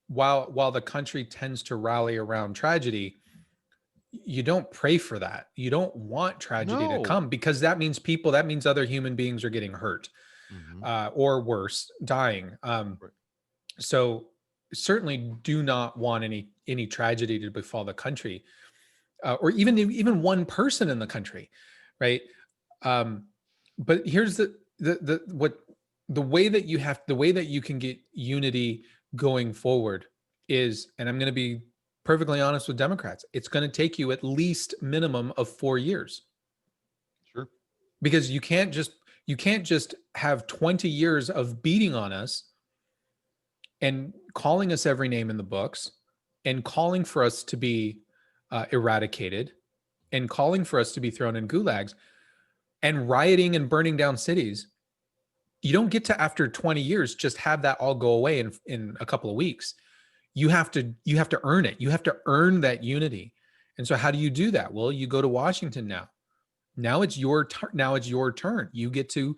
while the country tends to rally around tragedy, you don't pray for that. You don't want tragedy to come, because that means other human beings are getting hurt, or worse, dying. So certainly do not want any tragedy to befall the country, or even one person in the country, right? But here's the way that you can get unity going forward is, and I'm going to be perfectly honest with Democrats, it's going to take you at least minimum of 4 years. Sure. Because you can't just have 20 years of beating on us and calling us every name in the books and calling for us to be eradicated and calling for us to be thrown in gulags and rioting and burning down cities. You don't get to, after 20 years, just have that all go away in a couple of weeks. You have to earn it. You have to earn that unity. And so how do you do that? Well, you go to Washington now. Now it's your turn. You get to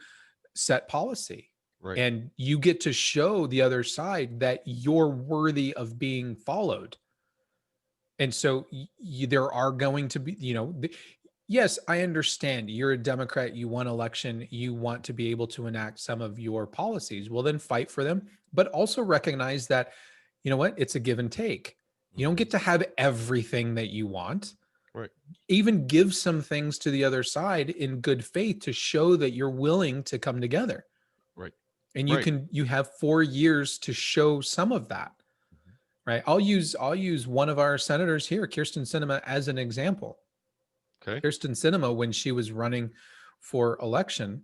set policy. Right. And you get to show the other side that you're worthy of being followed. And so there are going to be, yes, I understand you're a Democrat, you won election, you want to be able to enact some of your policies. Well, then fight for them, but also recognize that, you know what, it's a give and take. You don't get to have everything that you want. Right. Even give some things to the other side in good faith to show that you're willing to come together. Right. And you have 4 years to show some of that. Right. I'll use one of our senators here, Kyrsten Sinema, as an example. Okay. Kyrsten Sinema, when she was running for election,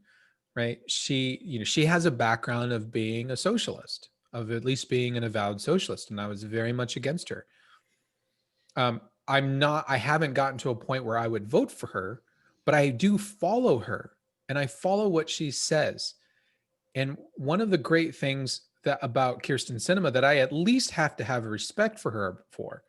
right, she has a background of being a socialist, of at least being an avowed socialist, and I was very much against her. I haven't gotten to a point where I would vote for her, but I do follow her and I follow what she says. And one of the great things about Kyrsten Sinema that I at least have to have respect for her for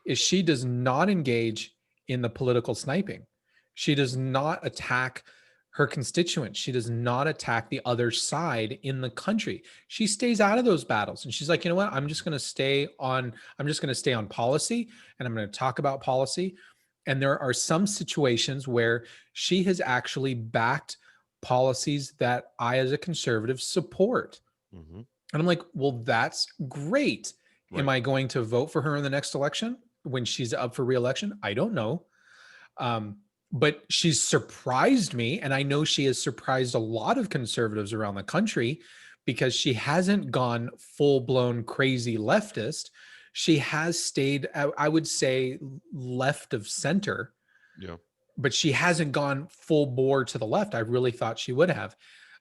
is she does not engage in the political sniping. She does not attack her constituents. She does not attack the other side in the country. She stays out of those battles. And she's like, you know what? I'm just going to stay on policy, and I'm going to talk about policy. And there are some situations where she has actually backed policies that I, as a conservative, support. Mm-hmm. And I'm like, well, that's great. Right. Am I going to vote for her in the next election when she's up for re-election? I don't know. But she's surprised me. And I know she has surprised a lot of conservatives around the country because she hasn't gone full-blown crazy leftist. She has stayed, I would say, left of center. Yeah. But she hasn't gone full bore to the left. I really thought she would have.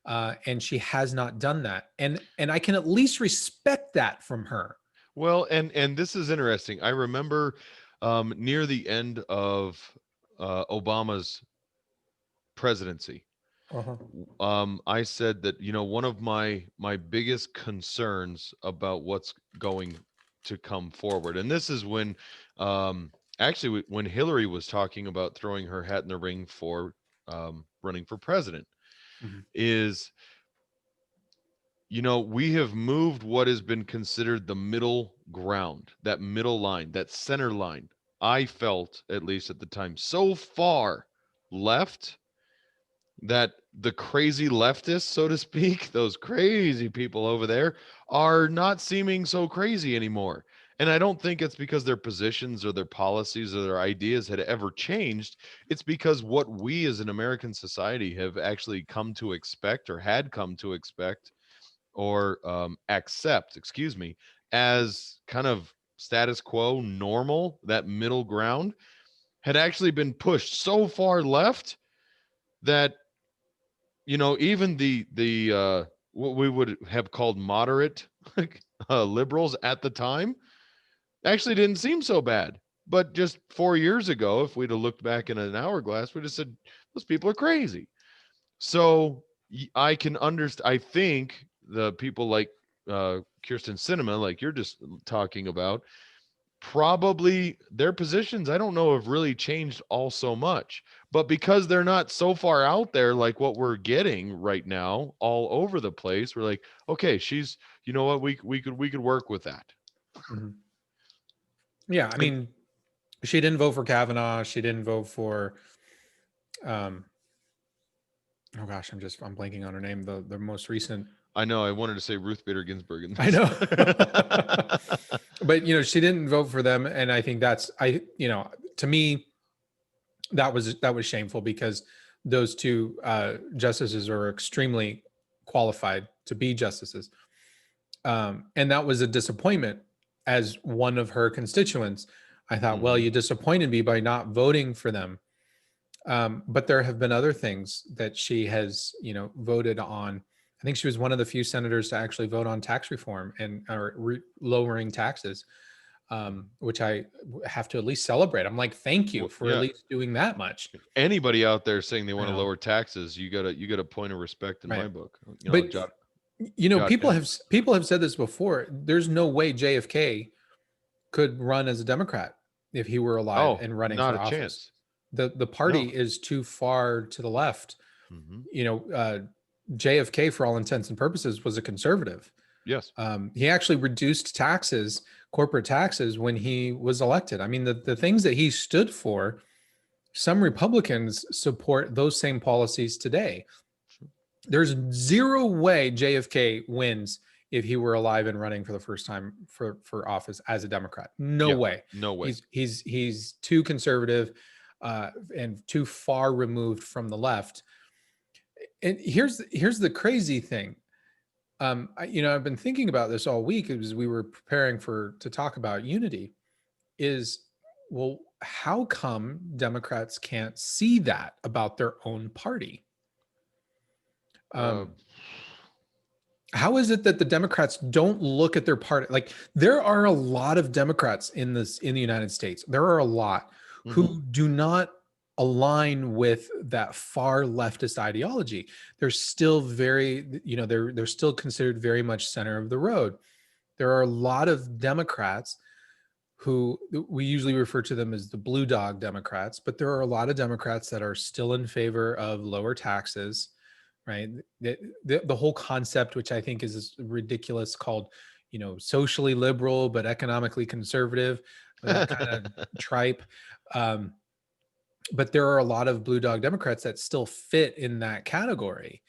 And she has not done that. And I can at least respect that from her. Well, and this is interesting. I remember near the end of Obama's presidency, I said that, one of my biggest concerns about what's going to come forward, and this is when actually when Hillary was talking about throwing her hat in the ring for running for president, is, we have moved what has been considered the middle ground, that middle line, that center line. I felt, at least at the time, so far left that the crazy leftists, so to speak, those crazy people over there, are not seeming so crazy anymore. And I don't think it's because their positions or their policies or their ideas had ever changed. It's because what we as an American society have actually come to expect, or had come to expect, or accept, as kind of status quo, normal, that middle ground, had actually been pushed so far left that, even the what we would have called moderate liberals at the time actually didn't seem so bad. But just 4 years ago, if we'd have looked back in an hourglass, we'd have said, those people are crazy. So I can understand. I think the people like Kyrsten Sinema, like you're just talking about, probably their positions, I don't know, have really changed all so much. But because they're not so far out there like what we're getting right now all over the place, we're like, okay, she's, you know what, we could work with that. Mm-hmm. Yeah, I mean, she didn't vote for Kavanaugh. She didn't vote for, oh gosh, I'm blanking on her name. The most recent. I know. I wanted to say Ruth Bader Ginsburg. I know, but she didn't vote for them, and I think that's to me, that was shameful, because those two justices are extremely qualified to be justices. And that was a disappointment as one of her constituents. I thought, well, you disappointed me by not voting for them. But there have been other things that she has, voted on. I think she was one of the few senators to actually vote on tax reform and lowering taxes, which I have to at least celebrate. I'm like, thank you for at least doing that much. Anybody out there saying they want to lower taxes, you got a point of respect in my book. People have said this before. There's no way JFK could run as a Democrat if he were alive and running for office. Chance. The party is too far to the left. JFK, for all intents and purposes, was a conservative. Yes. He actually reduced taxes, corporate taxes, when he was elected. I mean, the things that he stood for, some Republicans support those same policies today. There's zero way JFK wins if he were alive and running for the first time for office as a Democrat. No way. No way. He's too conservative and too far removed from the left. And here's the crazy thing. I've been thinking about this all week as we were preparing to talk about unity. Well, how come Democrats can't see that about their own party? How is it that the Democrats don't look at their party? Like, there are a lot of Democrats in the United States. There are a lot who do not align with that far leftist ideology. They're still very, they're still considered very much center of the road. There are a lot of Democrats who we usually refer to them as the blue dog Democrats, but there are a lot of Democrats that are still in favor of lower taxes, right? The whole concept, which I think is ridiculous, called, socially liberal but economically conservative, that kind of tripe. But there are a lot of blue dog Democrats that still fit in that category.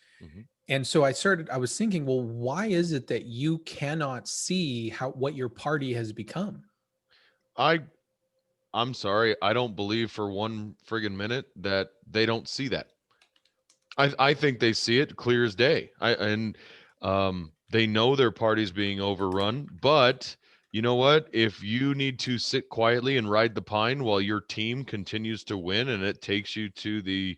And so I was thinking, well, why is it that you cannot see what your party has become? I'm sorry. I don't believe for one friggin' minute that they don't see that. I think they see it clear as day. They know their party's being overrun, but you know what? If you need to sit quietly and ride the pine while your team continues to win and it takes you to the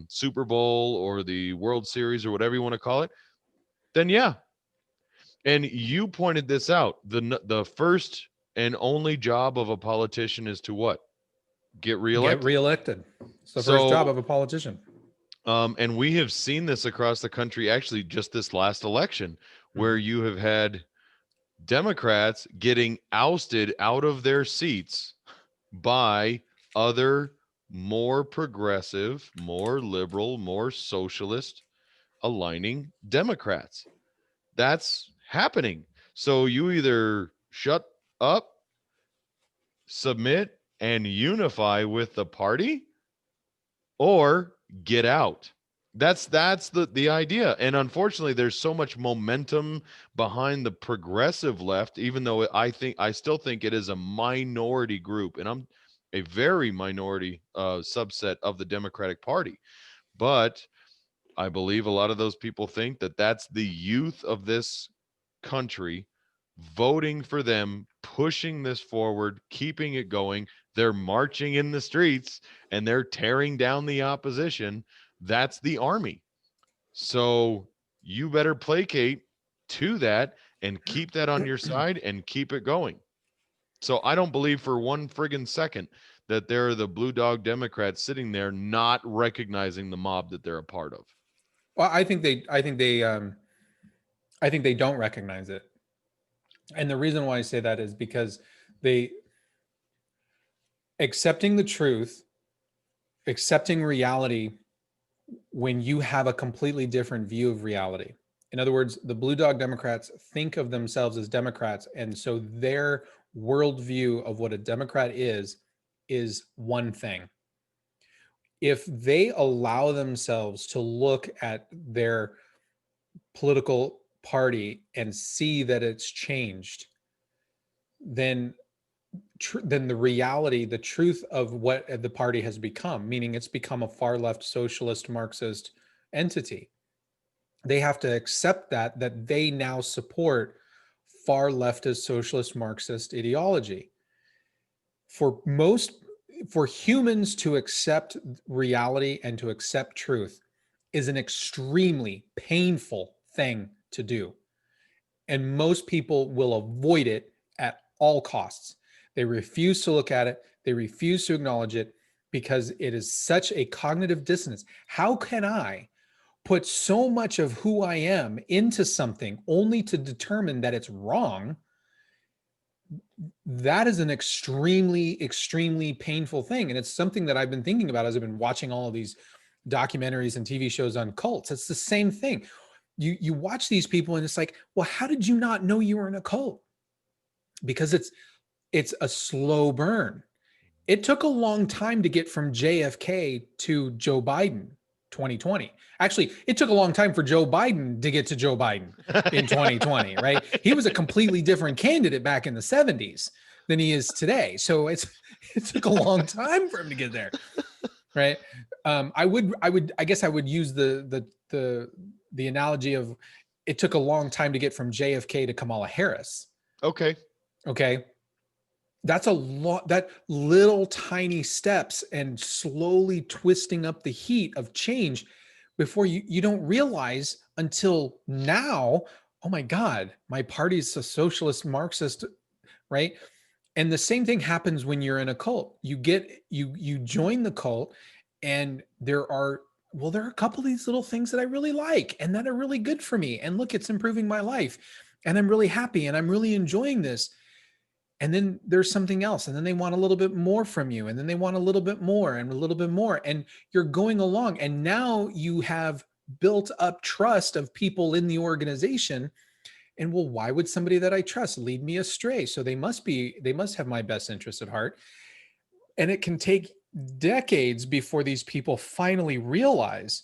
Super Bowl or the World Series or whatever you want to call it, then yeah. And you pointed this out. The first and only job of a politician is to what? Get reelected. Get reelected. It's the first job of a politician. And we have seen this across the country, actually, just this last election, where you have had Democrats getting ousted out of their seats by other more progressive, more liberal, more socialist aligning Democrats. That's happening. So you either shut up, submit, and unify with the party, or get out. That's the idea. And unfortunately, there's so much momentum behind the progressive left, even though I still think it is a minority group, and I'm a very minority subset of the Democratic Party. But I believe a lot of those people think that that's the youth of this country voting for them, pushing this forward, keeping it going. They're marching in the streets and they're tearing down the opposition. That's the army. So you better placate to that and keep that on your side and keep it going. So I don't believe for one friggin' second that there are the blue dog Democrats sitting there not recognizing the mob that they're a part of. Well, I think they don't recognize it. And the reason why I say that is because accepting the truth, accepting reality when you have a completely different view of reality. In other words, the blue dog Democrats think of themselves as Democrats. And so their worldview of what a Democrat is one thing. If they allow themselves to look at their political party and see that it's changed, then than the reality, the truth of what the party has become, meaning it's become a far left socialist Marxist entity. They have to accept that they now support far leftist socialist Marxist ideology. For humans to accept reality and to accept truth is an extremely painful thing to do. And most people will avoid it at all costs. They refuse to look at it. They refuse to acknowledge it because it is such a cognitive dissonance. How can I put so much of who I am into something only to determine that it's wrong? That is an extremely, extremely painful thing. And it's something that I've been thinking about as I've been watching all of these documentaries and TV shows on cults. It's the same thing. You watch these people and it's like, well, how did you not know you were in a cult? Because it's a slow burn. It took a long time to get from JFK to Joe Biden 2020. Actually, it took a long time for Joe Biden to get to Joe Biden in 2020, right? He was a completely different candidate back in the 70s than he is today. So it took a long time for him to get there, right? I guess I would use the analogy of it took a long time to get from JFK to Kamala Harris. Okay. That's a lot, that little tiny steps and slowly twisting up the heat of change before you don't realize until now, oh my God, my party's a socialist Marxist, right? And the same thing happens when you're in a cult. You join the cult and there are a couple of these little things that I really like and that are really good for me. And look, it's improving my life and I'm really happy and I'm really enjoying this. And then there's something else. And then they want a little bit more from you. And then they want a little bit more and a little bit more. And you're going along. And now you have built up trust of people in the organization. And well, why would somebody that I trust lead me astray? So they must have my best interest at heart. And it can take decades before these people finally realize,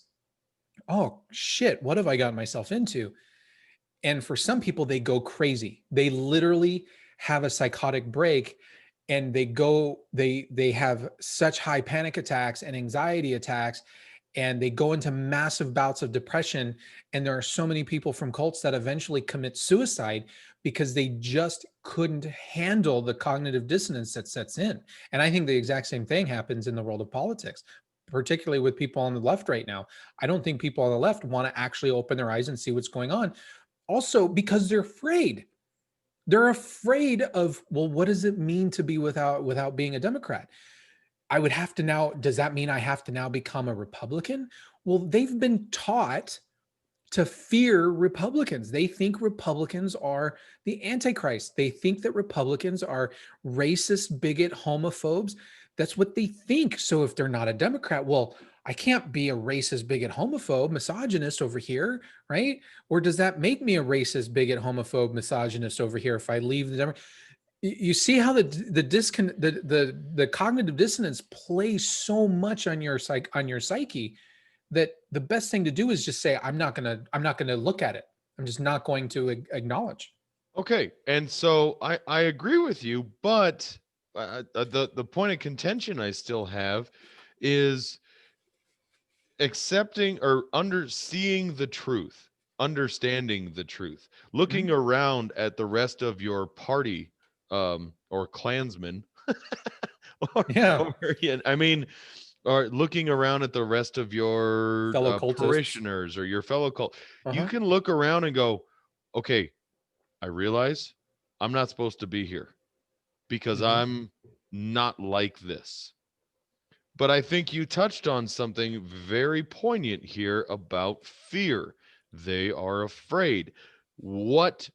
oh shit, what have I gotten myself into? And for some people, they go crazy. They literally have a psychotic break and they have such high panic attacks and anxiety attacks, and they go into massive bouts of depression. And there are so many people from cults that eventually commit suicide because they just couldn't handle the cognitive dissonance that sets in. And I think the exact same thing happens in the world of politics, particularly with people on the left right now. I don't think people on the left want to actually open their eyes and see what's going on. Also, because they're afraid. They're afraid of, well, what does it mean to be without being a Democrat? I would have to now, does that mean I have to now become a Republican? Well, they've been taught to fear Republicans. They think Republicans are the Antichrist. They think that Republicans are racist, bigot, homophobes. That's what they think. So if they're not a Democrat, well, I can't be a racist, bigot, homophobe, misogynist over here, right? Or does that make me a racist, bigot, homophobe, misogynist over here if I leave the Democrat? You see how the cognitive dissonance plays so much on your psyche that the best thing to do is just say, I'm not gonna look at it. I'm just not going to acknowledge. Okay, and so I agree with you, but the point of contention I still have is accepting or seeing the truth, understanding the truth, looking around at the rest of your party or Klansmen. I mean, or looking around at the rest of your fellow parishioners or your fellow cult. You can look around and go, okay, I realize I'm not supposed to be here because I'm not like this. But I think you touched on something very poignant here about fear. They are afraid. What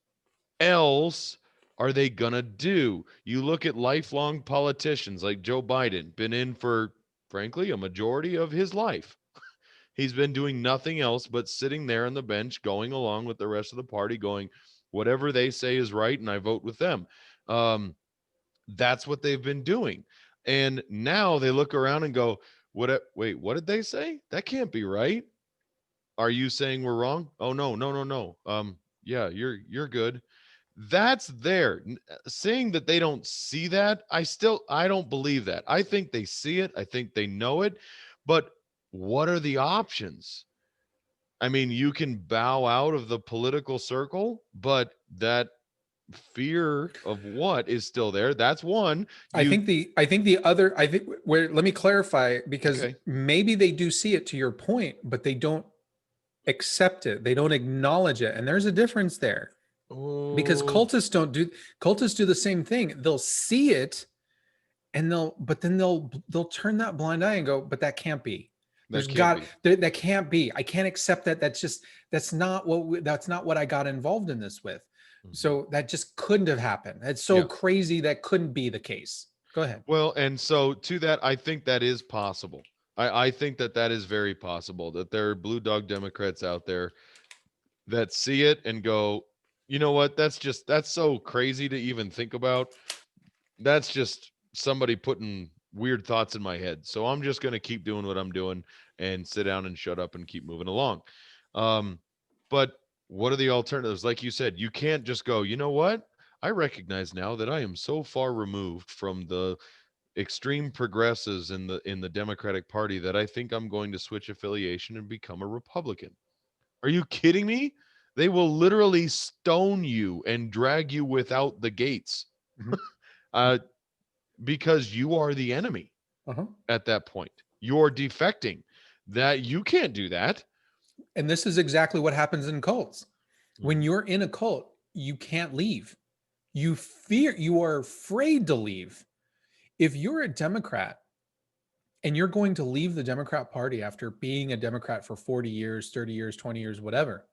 else are they gonna do? You look at lifelong politicians like Joe Biden, been in for, frankly, a majority of his life. He's been doing nothing else but sitting there on the bench, going along with the rest of the party, going, whatever they say is right, and I vote with them. That's what they've been doing. And now they look around and go, wait, what did they say? That can't be right. Are you saying we're wrong? Oh, no. Yeah, you're good. That's there. Saying that they don't see that, I don't believe that. I think they see it. I think they know it. But what are the options? I mean, you can bow out of the political circle, but that fear of what is still there. That's one. I think the other, I think where, let me clarify, because Okay. maybe they do see it to your point, but they don't accept it. They don't acknowledge it. And there's a difference there, because Oh, cultists do the same thing. They'll see it and they'll turn that blind eye and go, but that can't be. that can't be. That can't be. I can't accept that. That's not what I got involved in this with. Mhm. So that just couldn't have happened. It's so Yeah. crazy that couldn't be the case. Go ahead. Well, and so to that, I think that is possible. I think that that is very possible, that there are blue dog Democrats out there that see it and go, you know what? That's so crazy to even think about. That's just somebody putting weird thoughts in my head. So I'm just going to keep doing what I'm doing and sit down and shut up and keep moving along. But what are the alternatives? Like you said, you can't just go, you know what? I recognize now that I am so far removed from the extreme progressives in the Democratic Party that I think I'm going to switch affiliation and become a Republican. Are you kidding me? They will literally stone you and drag you without the gates. Mhm. uh, because you are the enemy Uh-huh. at that point. You're defecting. That you can't do that. And this is exactly what happens in cults. When Mhm. you're in a cult, you can't leave. You are afraid to leave. If you're a Democrat and you're going to leave the Democrat Party after being a Democrat for 40 years, 30 years, 20 years, whatever,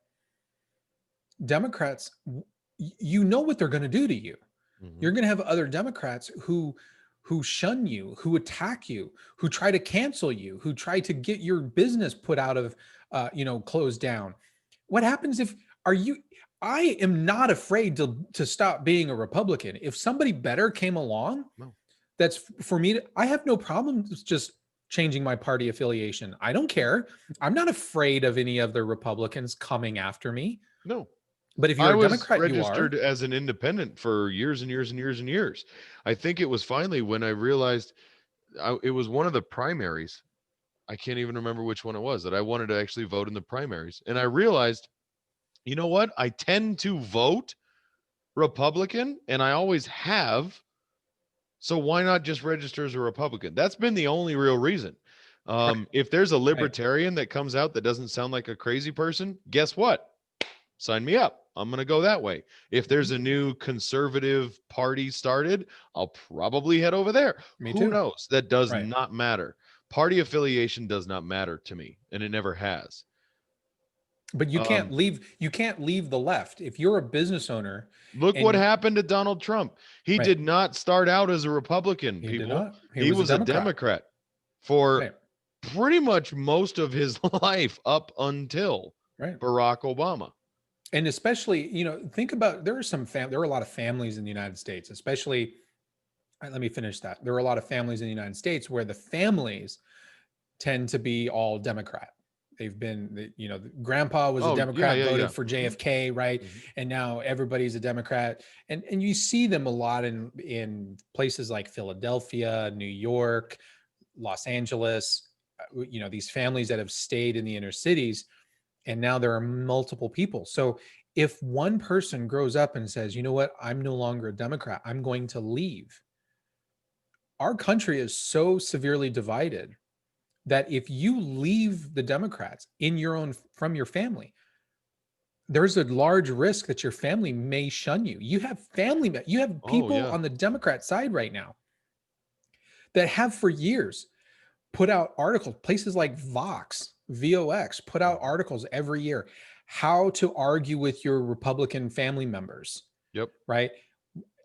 Democrats, you know what they're going to do to you. Mhm. You're going to have other Democrats who shun you, who attack you, who try to cancel you, who try to get your business put out of, closed down. What happens if are you? I am not afraid to stop being a Republican. If somebody better came along, No. that's for me. I have no problem just changing my party affiliation. I don't care. I'm not afraid of any of the Republicans coming after me. No. But if I you're a was Democrat, you are. registered as an independent for years and years and years and years. I think it was finally when I realized it was one of the primaries. I can't even remember which one it was that I wanted to actually vote in the primaries. And I realized, you know what? I tend to vote Republican and I always have. So why not just register as a Republican? That's been the only real reason. Right. If there's a libertarian that comes out that doesn't sound like a crazy person, guess what? Sign me up. I'm going to go that way. If there's a new conservative party started, I'll probably head over there. Me Who too. knows? That does Right. not matter. Party affiliation does not matter to me, and it never has. But you can't leave. You can't leave the left if you're a business owner. Look what And happened to Donald Trump. He right, did not start out as a Republican, he did people. not. He was a Democrat for Right. pretty much most of his life up until Right. Barack Obama. And especially, think about there are a lot of families in the United States, especially. Let me finish that. There are a lot of families in the United States where the families tend to be all Democrat. They've been, grandpa was a Oh, Democrat, yeah. voted for Mhm. JFK, right? Mhm. And now everybody's a Democrat. And you see them a lot in places like Philadelphia, New York, Los Angeles, these families that have stayed in the inner cities. And now there are multiple people. So if one person grows up and says, you know what, I'm no longer a Democrat, I'm going to leave. Our country is so severely divided that if you leave the Democrats from your family, there's a large risk that your family may shun you. You have Oh, people yeah. on the Democrat side right now that have for years put out articles, places like VOX put out articles every year, how to argue with your Republican family members, Yep. right?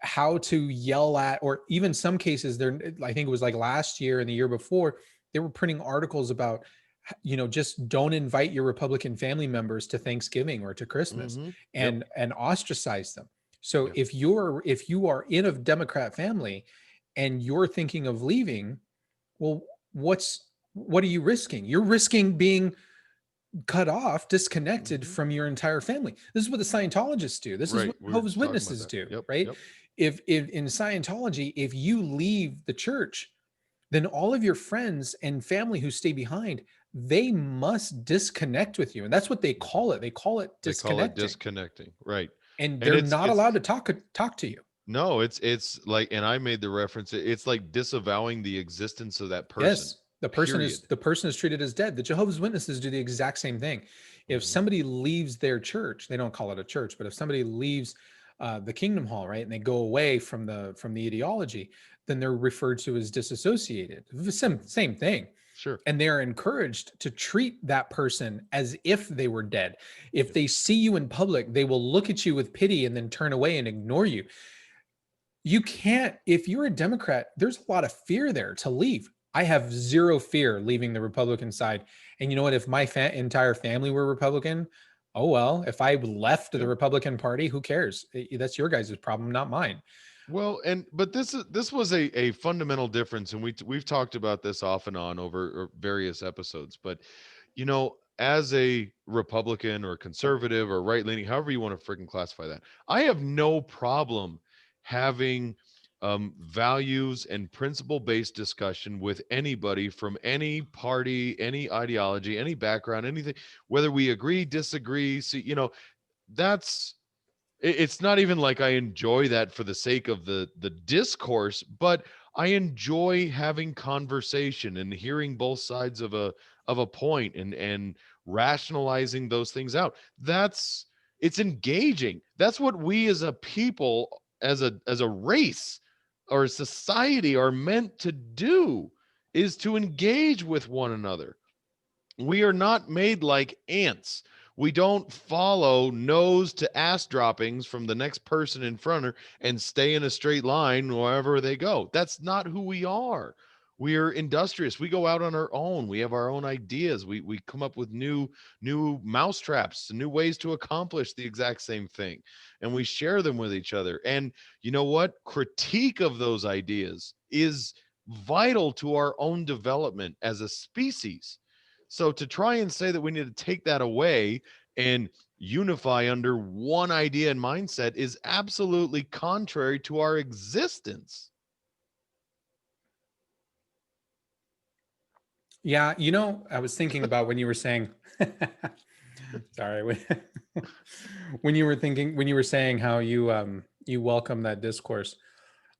How to yell at, or even some cases I think it was like last year and the year before, they were printing articles about, just don't invite your Republican family members to Thanksgiving or to Christmas, Mhm. and ostracize them. So Yeah. if you are in a Democrat family and you're thinking of leaving, well, what are you risking? You're risking being cut off, disconnected Mhm. from your entire family. This is what the Scientologists do. This is Right. what We were Jehovah's talking about Witnesses that. do, Yep. right? Yep. If in Scientology, if you leave the church, then all of your friends and family who stay behind, they must disconnect with you. And that's what they call it. They call it They call it disconnecting. disconnecting. Right. And And they're not it's allowed to talk to you. no, it's like, and I made the reference, it's like disavowing the existence of that person. Yes, Period. the person is treated as dead. The Jehovah's Witnesses do the exact same thing. If Mhm. somebody leaves their church, they don't call it a church, but if somebody leaves the Kingdom Hall, right, and they go away from the ideology, then they're referred to as disassociated. Same thing. Sure. And they're encouraged to treat that person as if they were dead. If Yep. they see you in public, they will look at you with pity and then turn away and ignore you. You can't, if you're a Democrat, there's a lot of fear there to leave. I have zero fear leaving the Republican side. And you know what? If my entire family were Republican, oh well. If I left the Yep. Republican Party, who cares? That's your guys' problem, not mine. Well, and but this was a fundamental difference, and we've talked about this off and on over various episodes. But as a Republican or conservative or right leaning, however you want to freaking classify that, I have no problem having values and principle based discussion with anybody from any party, any ideology, any background, anything, whether we agree, disagree. See, that's it's not even like I enjoy that for the sake of the discourse, but I enjoy having conversation and hearing both sides of a point and rationalizing those things out. It's engaging. That's what we as a people, as a race or a society are meant to do, is to engage with one another. We are not made like ants. We don't follow nose to ass droppings from the next person in front of her and stay in a straight line wherever they go. That's not who we are. We are industrious. We go out on our own. We have our own ideas. We come up with new mousetraps, new ways to accomplish the exact same thing, and we share them with each other. And you know what? Critique of those ideas is vital to our own development as a species. So to try and say that we need to take that away and unify under one idea and mindset is absolutely contrary to our existence. Yeah, I was thinking about when you were saying, sorry, when you were saying how you welcome that discourse.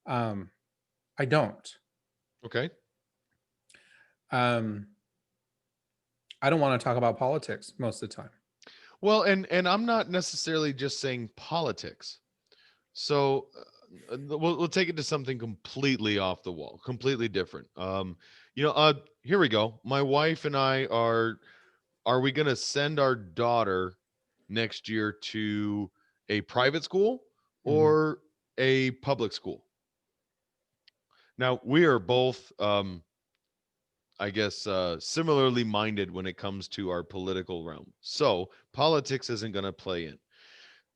I don't. Okay. Um, I don't want to talk about politics most of the time. Well, and I'm not necessarily just saying politics. So we'll take it to something completely off the wall, completely different. Here we go. My wife and I are we going to send our daughter next year to a private school Mhm. or a public school? Now, we are both I guess similarly minded when it comes to our political realm. So, politics isn't going to play in.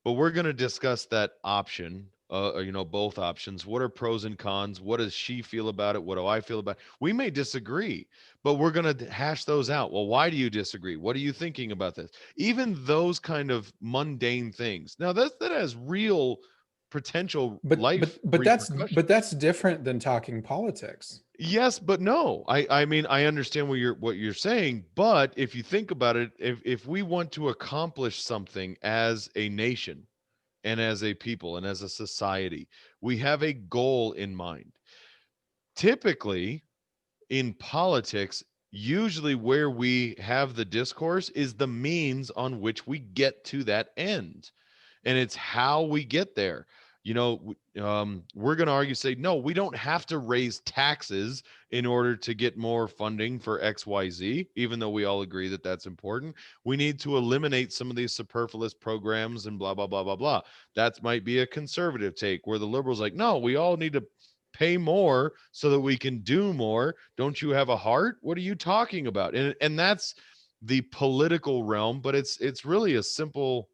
But we're going to discuss that option, both options. What are pros and cons? What does she feel about it? What do I feel about it? We may disagree, but we're going to hash those out. Well, why do you disagree? What are you thinking about this? Even those kind of mundane things. Now, that has real potential But life but repercussions. that's different than talking politics. Yes, but no. I mean, I understand what you're saying, but if you think about it, if we want to accomplish something as a nation, and as a people and as a society, we have a goal in mind. Typically, in politics, usually where we have the discourse is the means on which we get to that end, and it's how we get there. We're going to argue, say, no, we don't have to raise taxes in order to get more funding for XYZ, even though we all agree that that's important. We need to eliminate some of these superfluous programs and blah, blah, blah, blah, blah. That might be a conservative take, where the liberals like, no, we all need to pay more so that we can do more. Don't you have a heart? What are you talking about? And that's the political realm, but it's really a simple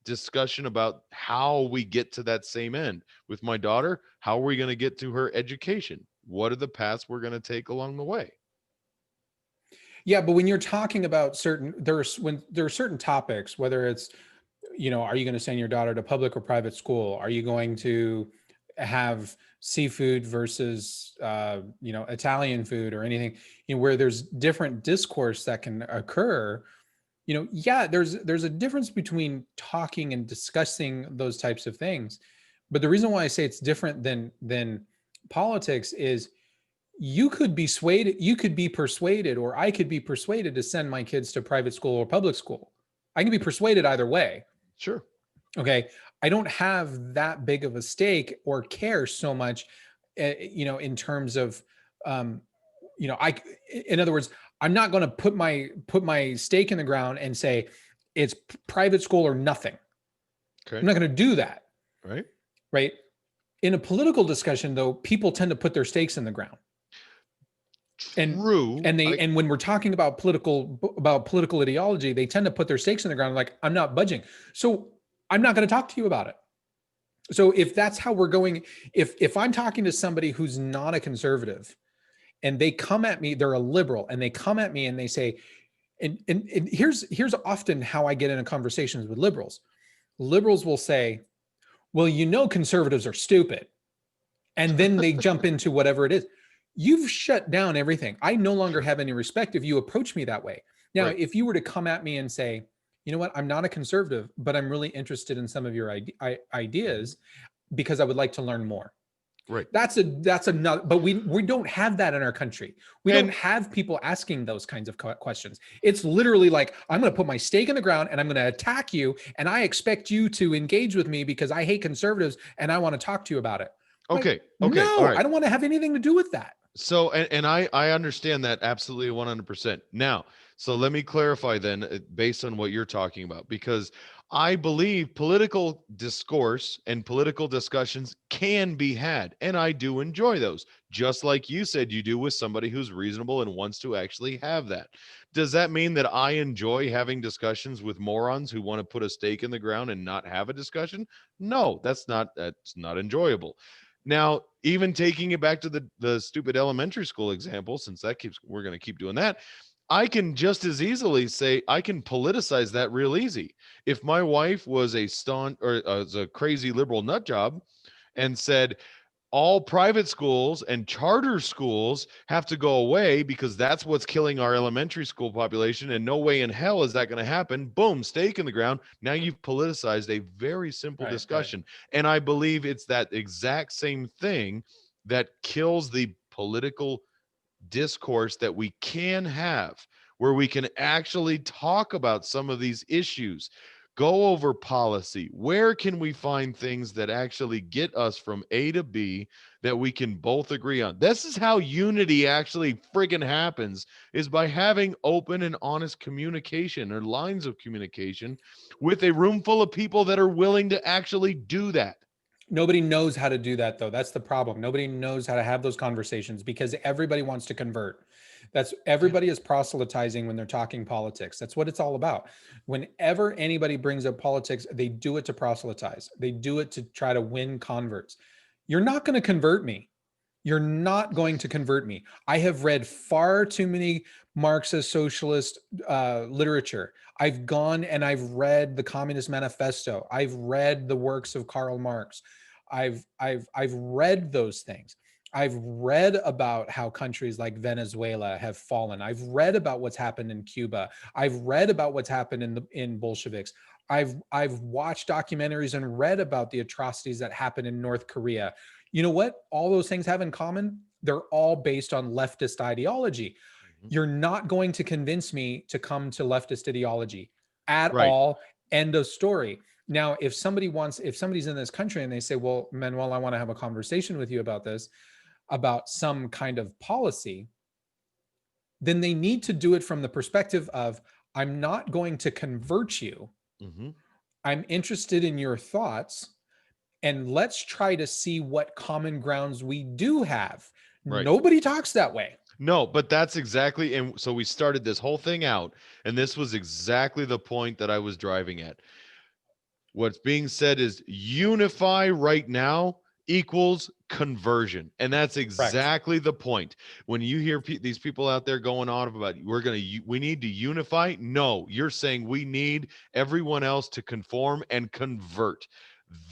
discussion about how we get to that same end. With my daughter, how are we going to get to her education? What are the paths we're going to take along the way? Yeah, but when you're talking about when there are certain topics, whether it's, are you going to send your daughter to public or private school? Are you going to have seafood versus, Italian food or anything, where there's different discourse that can occur. Yeah, there's a difference between talking and discussing those types of things. But the reason why I say it's different than politics is you could be persuaded, or I could be persuaded to send my kids to private school or public school. I can be persuaded either way. Sure. Okay. I don't have that big of a stake or care so much, in terms of, in other words, I'm not going to put my stake in the ground and say it's private school or nothing. Okay. I'm not going to do that. Right. Right. In a political discussion, though, people tend to put their stakes in the ground. True. And when we're talking about political ideology, they tend to put their stakes in the ground. Like, I'm not budging. So I'm not going to talk to you about it. So if that's how we're going, if I'm talking to somebody who's not a conservative and they come at me, they're a liberal, and they come at me and they say, and here's often how I get into conversations with liberals. Liberals will say, well, conservatives are stupid. And then they jump into whatever it is. You've shut down everything. I no longer have any respect if you approach me that way. Now, Right. If you were to come at me and say, you know what, I'm not a conservative, but I'm really interested in some of your ideas because I would like to learn more. Right. That's another, but we don't have that in our country. We don't have people asking those kinds of questions. It's literally like, I'm going to put my stake in the ground and I'm going to attack you. And I expect you to engage with me because I hate conservatives and I want to talk to you about it. Okay. Like, Okay. no, All right. I don't want to have anything to do with that. So, and I understand that absolutely 100%. Now, so let me clarify then, based on what you're talking about, because I believe political discourse and political discussions can be had, and I do enjoy those, just like you said you do with somebody who's reasonable and wants to actually have that. Does that mean that I enjoy having discussions with morons who want to put a stake in the ground and not have a discussion? No, that's not enjoyable. Now, even taking it back to the stupid elementary school example, since we're going to keep doing that, I can just as easily say I can politicize that real easy. If my wife was a crazy liberal nut job and said all private schools and charter schools have to go away because that's what's killing our elementary school population, and no way in hell is that going to happen. Boom, stake in the ground. Now you've politicized a very simple discussion. Right. And I believe it's that exact same thing that kills the political discourse that we can have, where we can actually talk about some of these issues, go over policy. Where can we find things that actually get us from A to B that we can both agree on? This is how unity actually friggin' happens, is by having open and honest communication, or lines of communication, with a room full of people that are willing to actually do that. Nobody knows how to do that, though. That's the problem. Nobody knows how to have those conversations because everybody wants to convert. Everybody is proselytizing when they're talking politics. That's what it's all about. Whenever anybody brings up politics, they do it to proselytize. They do it to try to win converts. You're not going to convert me. You're not going to convert me. I have read far too many Marxist socialist literature. I've gone and I've read the Communist Manifesto. I've read the works of Karl Marx. I've read those things. I've read about how countries like Venezuela have fallen. I've read about what's happened in Cuba. I've read about what's happened in Bolsheviks. I've watched documentaries and read about the atrocities that happened in North Korea. You know what all those things have in common? They're all based on leftist ideology. Mm-hmm. You're not going to convince me to come to leftist ideology at all. End of story. Now, if somebody's in this country and they say, well, Manuel, I want to have a conversation with you about this, about some kind of policy, then they need to do it from the perspective of, I'm not going to convert you. Mm-hmm. I'm interested in your thoughts, and let's try to see what common grounds we do have. Right. Nobody talks that way. No, but that's exactly, and so we started this whole thing out, and this was exactly the point that I was driving at. What's being said is unify right now equals conversion. And that's Correct. exactly the point. When you hear these people out there going on about we need to unify. No, you're saying we need everyone else to conform and convert.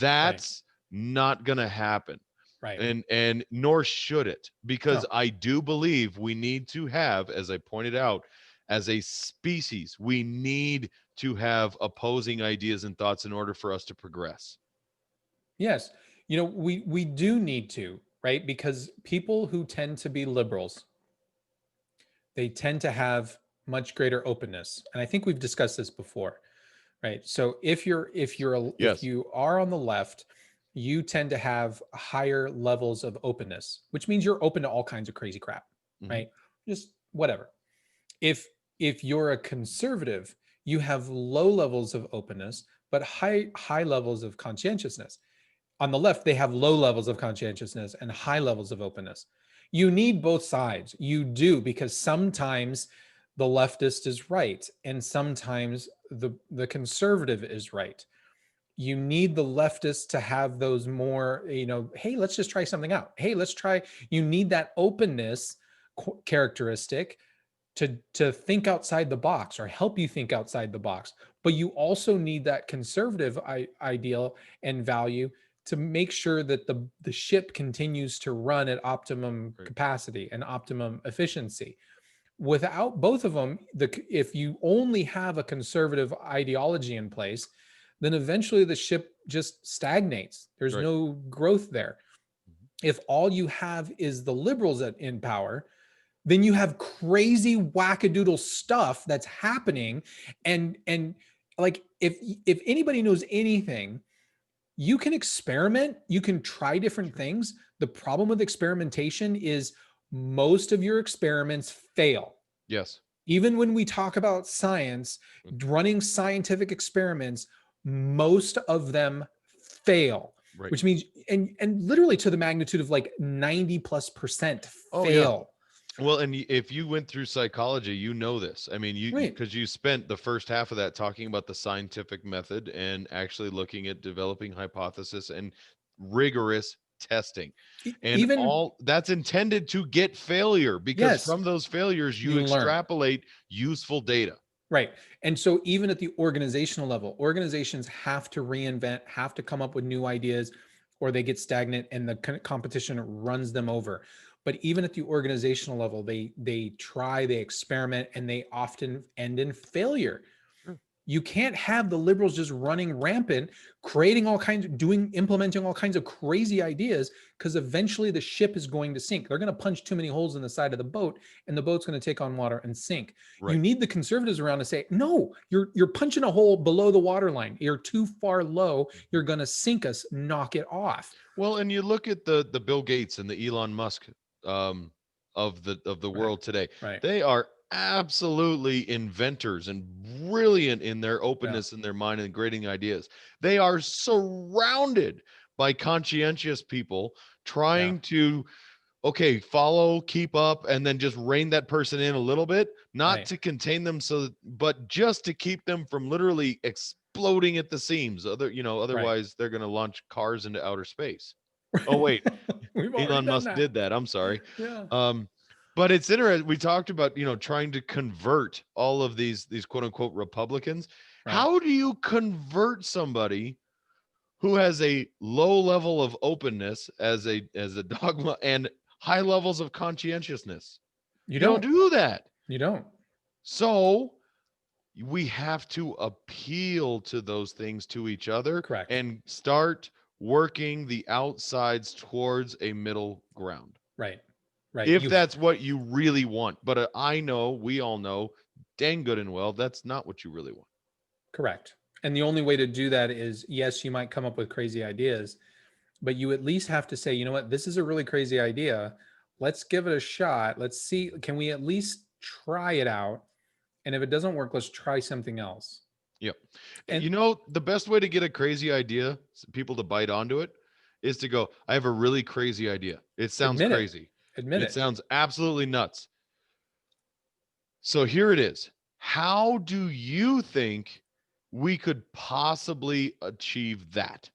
That's not going to happen. Right. And nor should it, because No. I do believe we need to have, as I pointed out, as a species, we need to have opposing ideas and thoughts in order for us to progress. Yes. You know, we do need to, right? Because people who tend to be liberals, they tend to have much greater openness. And I think we've discussed this before, right? So if Yes. you are on the left, you tend to have higher levels of openness, which means you're open to all kinds of crazy crap, Mhm. right? Just whatever. If you're a conservative, you have low levels of openness, but high levels of conscientiousness. On the left, they have low levels of conscientiousness and high levels of openness. You need both sides. You do, because sometimes the leftist is right and sometimes the conservative is right. You need the leftist to have those more, hey, let's just try something out. Hey, let's try. You need that openness characteristic to think outside the box or help you think outside the box. But you also need that conservative ideal and value to make sure that the ship continues to run at optimum Right. capacity and optimum efficiency. Without both of them, if you only have a conservative ideology in place, then eventually the ship just stagnates. There's Right. no growth there. Mhm. If all you have is the liberals in power, then you have crazy wackadoodle stuff that's happening. And like, if anybody knows anything, you can experiment, you can try different things. The problem with experimentation is most of your experiments fail. Yes. Even when we talk about science, running scientific experiments, most of them fail. Right. Which means, and literally to the magnitude of like 90+% Oh, yeah. fail. Well, and if you went through psychology, you know this. I mean, Right. because you spent the first half of that talking about the scientific method and actually looking at developing hypothesis and rigorous testing. And Even, all that's intended to get failure, because yes, from those failures, you you learn. extrapolate useful data. Right. And so even at the organizational level, organizations have to reinvent, have to come up with new ideas, or they get stagnant and the competition runs them over. But even at the organizational level, they try, they experiment, and they often end in failure. Sure. You can't have the liberals just running rampant, implementing all kinds of crazy ideas, because eventually the ship is going to sink. They're going to punch too many holes in the side of the boat, and the boat's going to take on water and sink. Right. You need the conservatives around to say, no, you're punching a hole below the waterline. You're too far low. You're going to sink us. Knock it off. Well, and you look at the Bill Gates and the Elon Musk of the world today. Right. They are absolutely inventors and brilliant in their openness in their mind and creating ideas. They are surrounded by conscientious people trying to follow, keep up, and then just rein that person in a little bit, not Right. to contain them, but just to keep them from literally exploding at the seams. Otherwise they're going to launch cars into outer space. Oh wait, We've already Elon done Musk that. did that. I'm sorry. Yeah. But it's interesting. We talked about, trying to convert all of these quote unquote Republicans. Right. How do you convert somebody who has a low level of openness as a dogma and high levels of conscientiousness? You don't do that. You don't. So we have to appeal to those things to each other. Correct. And start working the outsides towards a middle ground. Right. Right. If that's what you really want. But we all know dang good and well, that's not what you really want. Correct. And the only way to do that is, yes, you might come up with crazy ideas, but you at least have to say, you know what, this is a really crazy idea. Let's give it a shot. Let's see, can we at least try it out? And if it doesn't work, let's try something else. Yep. And the best way to get a crazy idea, people to bite onto it, is to go, I have a really crazy idea. It sounds crazy. Admit it. It sounds absolutely nuts. So here it is. How do you think we could possibly achieve that?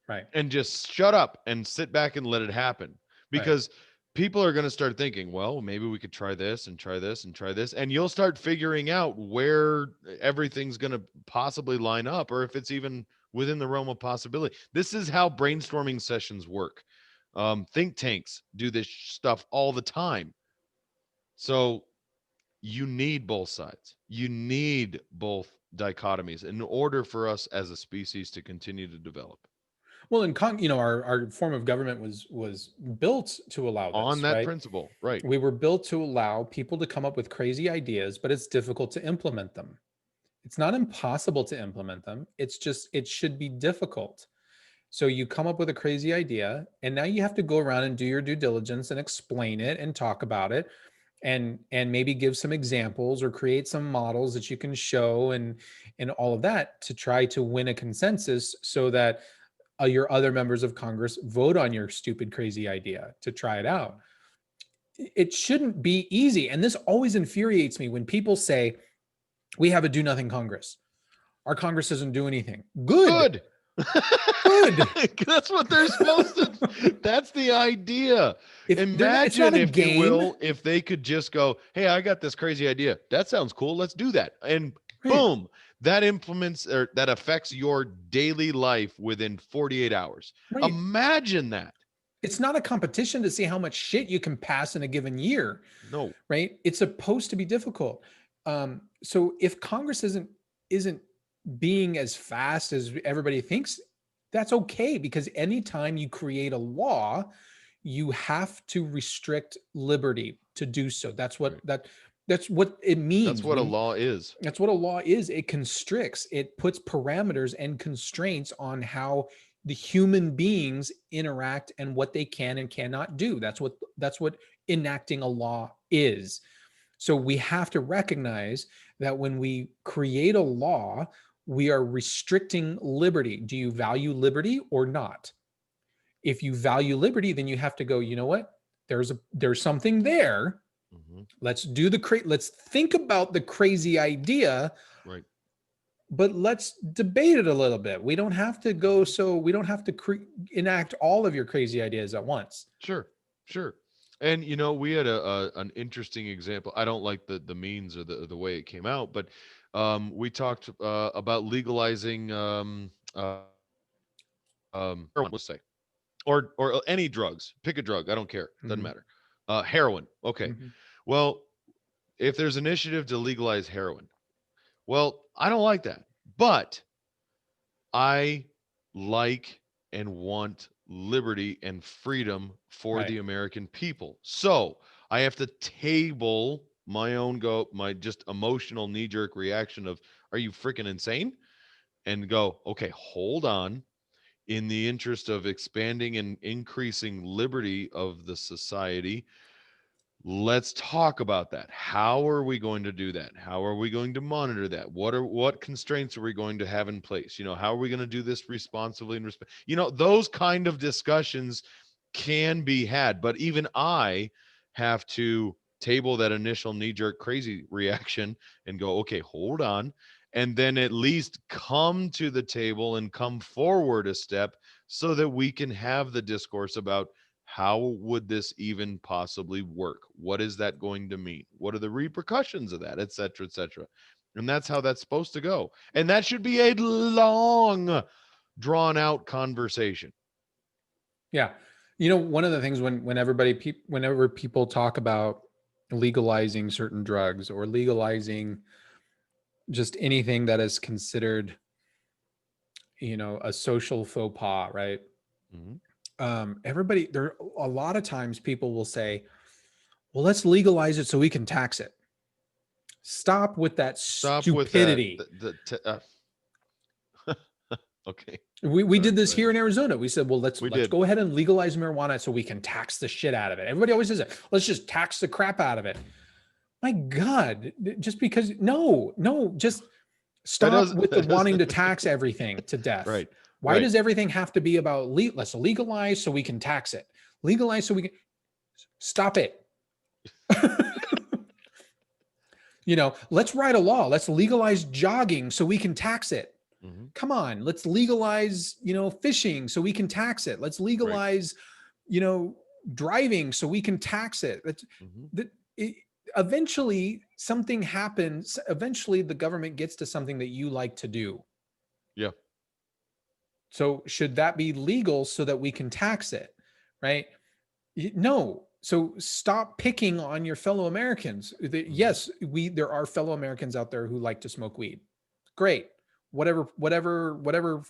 Right. and just shut up and sit back and let it happen. Right. Because people are going to start thinking, well, maybe we could try this and try this and try this. And you'll start figuring out where everything's going to possibly line up, or if it's even within the realm of possibility. This is how brainstorming sessions work. Think tanks do this stuff all the time. So you need both sides. You need both dichotomies in order for us as a species to continue to develop. Well, and our form of government was built to allow On this, that right? principle, right? We were built to allow people to come up with crazy ideas, but it's difficult to implement them. It's not impossible to implement them. It's just, it should be difficult. So you come up with a crazy idea, and now you have to go around and do your due diligence and explain it and talk about it, and maybe give some examples or create some models that you can show, and all of that, to try to win a consensus so that your other members of Congress vote on your stupid, crazy idea to try it out. It shouldn't be easy. And this always infuriates me when people say, we have a do nothing Congress. Our Congress doesn't do anything. Good. Good. That's what they're supposed to. That's the idea. Imagine, if you will, if they could just go, hey, I got this crazy idea. That sounds cool. Let's do that. And boom, that implements, or that affects your daily life within 48 hours. Right. Imagine that. It's not a competition to see how much shit you can pass in a given year. No. Right? It's supposed to be difficult. So if Congress isn't being as fast as everybody thinks, that's okay, because anytime you create a law, you have to restrict liberty to do so. That's what that's what it means. That's what a law is. That's what a law is. It constricts, it puts parameters and constraints on how the human beings interact and what they can and cannot do. That's what enacting a law is. So we have to recognize that when we create a law, we are restricting liberty. Do you value liberty or not? If you value liberty, then you have to go, you know what? There's something there. Mm-hmm. Let's think about the crazy idea. Right. But let's debate it a little bit. We don't have to go, so we don't have to enact all of your crazy ideas at once. Sure. And we had an interesting example. I don't like the means or the way it came out, but we talked about legalizing let's say, or any drugs. Pick a drug. I don't care. Doesn't matter. Heroin. Okay. Mm-hmm. Well, if there's an initiative to legalize heroin, well, I don't like that, but I like and want liberty and freedom for the American people. So I have to table my just emotional knee-jerk reaction of, are you freaking insane? And go, okay, hold on. In the interest of expanding and increasing liberty of the society, let's talk about that. How are we going to do that? How are we going to monitor that? What constraints are we going to have in place? How are we going to do this responsibly and those kind of discussions can be had, but even I have to table that initial knee-jerk crazy reaction and go, okay, hold on, and then at least come to the table and come forward a step so that we can have the discourse about, how would this even possibly work? What is that going to mean? What are the repercussions of that, et cetera, et cetera? And that's how that's supposed to go. And that should be a long, drawn out conversation. Yeah. One of the things whenever people talk about legalizing certain drugs or legalizing just anything that is considered, a social faux pas, right? Mm-hmm. There a lot of times people will say, well, let's legalize it so we can tax it. Stop with that stupidity. Okay. We did this here in Arizona. We said, well, let's go ahead and legalize marijuana so we can tax the shit out of it. Everybody always says it. Let's just tax the crap out of it. My God, just because, just stop with the wanting to tax everything to death. Right. Why does everything have to be about let's legalize so we can tax it? Legalize so we can stop it. Let's write a law. Let's legalize jogging so we can tax it. Mhm. Come on, let's legalize, fishing so we can tax it. Let's legalize, driving so we can tax it. Mhm. That eventually something happens. Eventually the government gets to something that you like to do. Yeah. So should that be legal so that we can tax it? Right? No. So stop picking on your fellow Americans. Yes, there are fellow Americans out there who like to smoke weed. Great. Whatever Sure.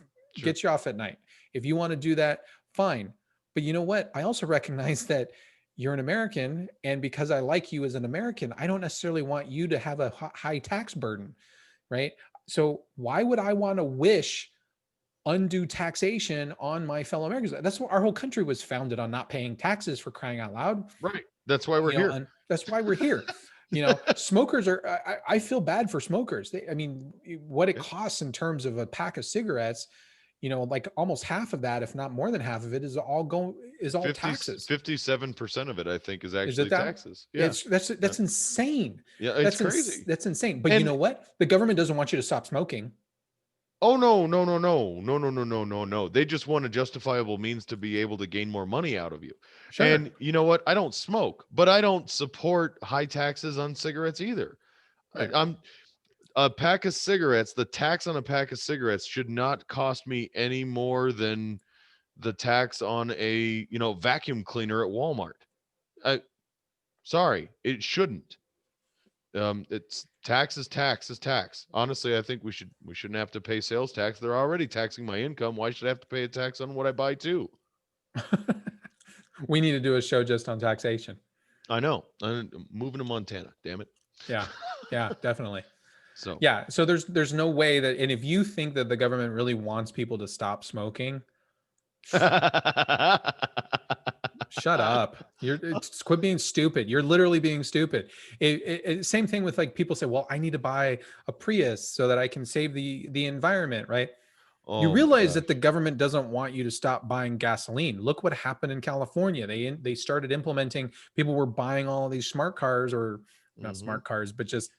gets you off at night. If you want to do that, fine. But you know what? I also recognize that you're an American, and because I like you as an American, I don't necessarily want you to have a high tax burden, right? So why would I want to wish undue taxation on my fellow Americans? That's what our whole country was founded on, not paying taxes, for crying out loud. Right. That's why we're here. And that's why we're here. Smokers are, I feel bad for smokers. What it costs in terms of a pack of cigarettes, like almost half of that, if not more than half of it, is all taxes. 57% of it, I think, is Is actually it that? taxes. Yeah. That's insane. Yeah, it's crazy. That's insane. But you know what? The government doesn't want you to stop smoking. Oh, no. They just want a justifiable means to be able to gain more money out of you. Sure. And you know what? I don't smoke, but I don't support high taxes on cigarettes either. Right. I'm a pack of cigarettes. The tax on a pack of cigarettes should not cost me any more than the tax on a, vacuum cleaner at Walmart. Sorry, it shouldn't. It's tax is tax. Honestly, I think we shouldn't have to pay sales tax. They're already taxing my income. Why should I have to pay a tax on what I buy too? We need to do a show just on taxation. I know. I'm moving to Montana. Damn it. Yeah, definitely. So there's no way that, and if you think that the government really wants people to stop smoking, shut up. Quit being stupid. You're literally being stupid. Same thing with, like, people say, well, I need to buy a Prius so that I can save the environment, right? You realize that the government doesn't want you to stop buying gasoline. Look what happened in California. They started implementing, people were buying all of these smart cars, or not smart cars, but just,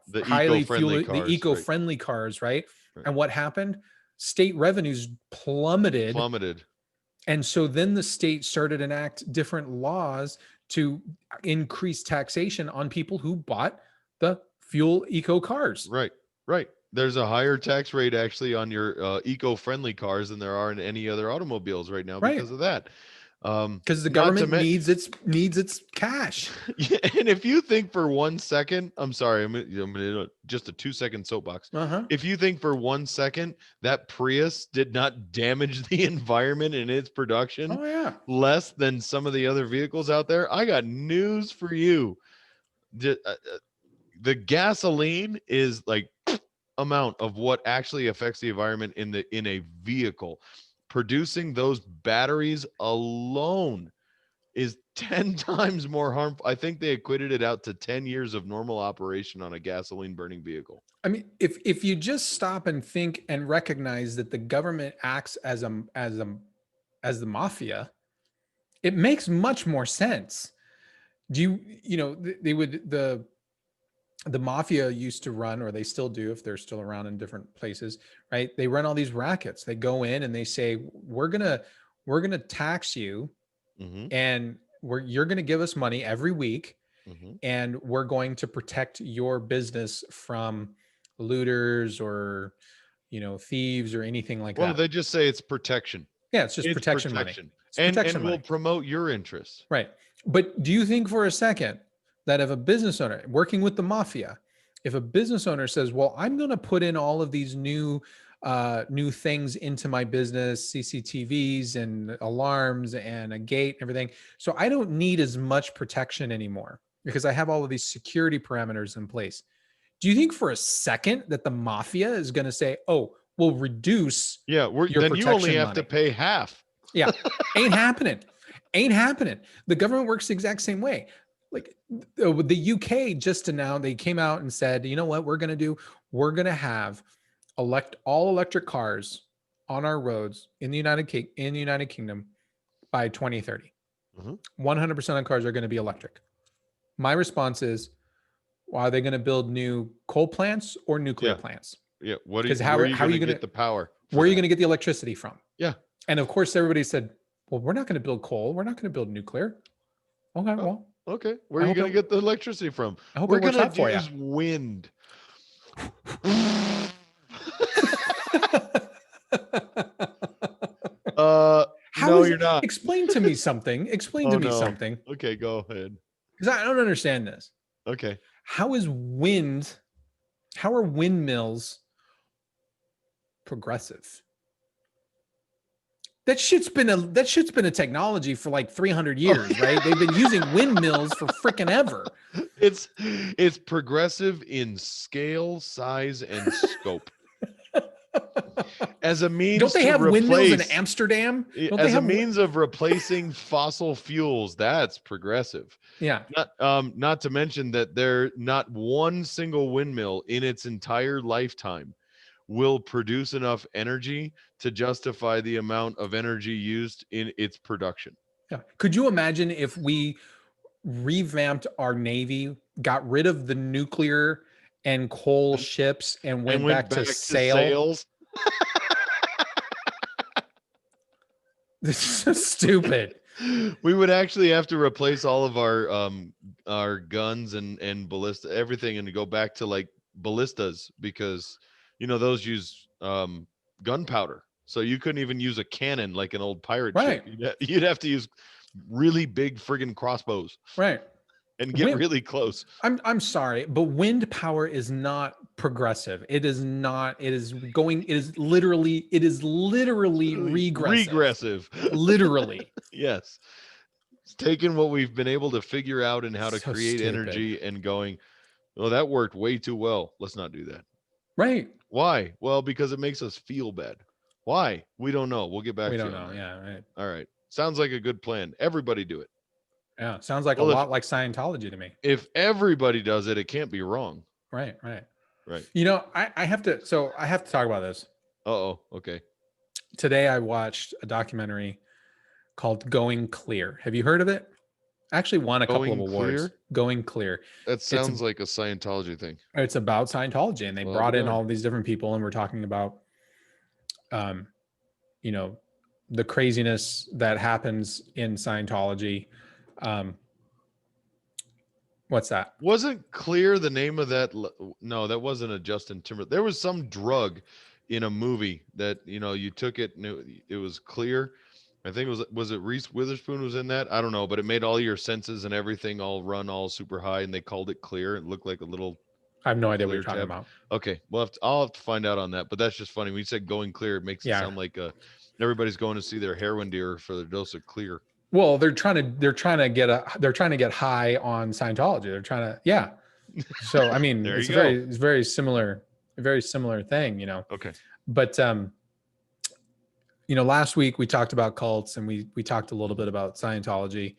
the highly eco-friendly eco-friendly cars, right? And what happened? State revenues plummeted. And so then the state started to enact different laws to increase taxation on people who bought the fuel eco cars. Right. There's a higher tax rate actually on your eco-friendly cars than there are in any other automobiles right now because of that. Because the government needs its cash. Yeah, and if you think for 1 second, I'm sorry, I'm gonna just a 2-second soapbox. If you think for 1 second that Prius did not damage the environment in its production less than some of the other vehicles out there, I got news for you. The gasoline is like amount of what actually affects the environment in a vehicle. Producing those batteries alone is 10 times more harmful. I think they equated it out to 10 years of normal operation on a gasoline burning vehicle. I mean, if you just stop and think and recognize that the government acts as the mafia, it makes much more sense. The mafia used to run, or they still do if they're still around in different places, right? They run all these rackets. They go in and they say, we're gonna tax you, and you're gonna give us money every week, and we're going to protect your business from looters or thieves or anything like that. Well, they just say it's protection. Yeah, it's just protection money. And we'll promote your interests. Right. But do you think for a second that if a business owner working with the mafia, if a business owner says, well, I'm going to put in all of these new things into my business, CCTVs and alarms and a gate and everything, so I don't need as much protection anymore because I have all of these security parameters in place. Do you think for a second that the mafia is going to say, oh, we'll reduce your then you only have money to pay half? Yeah. Ain't happening. The government works the exact same way. Like the UK just now, they came out and said, you know what we're going to do? We're going to have all electric cars on our roads in the United Kingdom by 2030. 100% of cars are going to be electric. My response is, well, are they going to build new coal plants or nuclear plants? Yeah. What do you, Because how where are you going to get the power? for where are you that? going to get the electricity from? Yeah. And of course, everybody said, "Well, we're not going to build coal. We're not going to build nuclear." Okay, Oh, well, okay. Where I are you hope going to it, get the electricity from? I hope We're it works going out to for you. use wind. How No, is you're it? not. Explain to me something. Explain Oh to me no. something, Okay, go ahead. because I don't understand this. Okay. How is wind? How are windmills progressive? That shit's been a technology for like 300 years, right? They've been using windmills for freaking ever. It's progressive in scale, size, and scope. As a Don't means they to have windmills in replace Amsterdam? Don't they as a have? means of replacing fossil fuels, that's progressive. Yeah. Not to mention that there not one single windmill in its entire lifetime will produce enough energy to justify the amount of energy used in its production. Yeah. Could you imagine if we revamped our Navy, got rid of the nuclear and coal ships, and And went went back to back to sail? sails. This is so stupid. We would actually have to replace all of our guns and ballista everything and go back to like ballistas because those use gunpowder. So you couldn't even use a cannon like an old pirate ship. Right. You'd have to use really big friggin' crossbows Right. and get really close. I'm sorry, but wind power is not progressive. It is not. It is literally regressive. Regressive. Literally. Yes. It's taking what we've been able to figure out and how to So create stupid. energy and going, oh, that worked way too well. Let's not do that. Right. Why? Well, because it makes us feel bad. Why? We don't know. We'll get back We to don't you on know. that. Yeah. Right. All right. Sounds like a good plan. Everybody do it. Yeah. Sounds like Well, a lot like Scientology to me. If everybody does it, it can't be wrong. Right. Right. Right. I have to. So I have to talk about this. Uh-oh. Okay. Today I watched a documentary called Going Clear. Have you heard of it? Actually won a couple of Going awards. Clear? Going Clear. That sounds like a Scientology thing. It's about Scientology, and they Well, brought in darn. all these different people, and we're talking about you know, the craziness that happens in Scientology. What's that? Wasn't Clear the name of that? No, that wasn't a Justin Timberlake. There was some drug in a movie that, you took it and it was clear. I think was it Reese Witherspoon was in that? I don't know, but it made all your senses and everything all run all super high, and they called it Clear. It looked like a little I have no idea what clear you're talking tab. about. Okay, I'll have to find out on that. But that's just funny. When you said Going Clear, it makes it Yeah. sound like everybody's going to see their heroin dealer for their dose of Clear. Well, they're trying to get high on Scientology. They're trying to, yeah. So I mean, There it's you go. a very similar thing, Okay. But last week we talked about cults, and we talked a little bit about Scientology,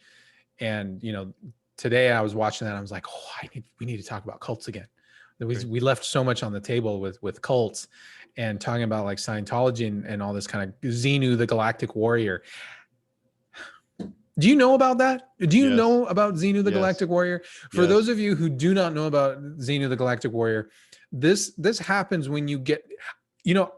and today I was watching that, and I was like, oh, we need to talk about cults again. We left so much on the table with cults, and talking about like Scientology and all this kind of Xenu, the Galactic Warrior. Do you know about that? Do you know about Xenu, the Galactic Warrior? For those of you who do not know about Xenu, the Galactic Warrior, this happens when you get,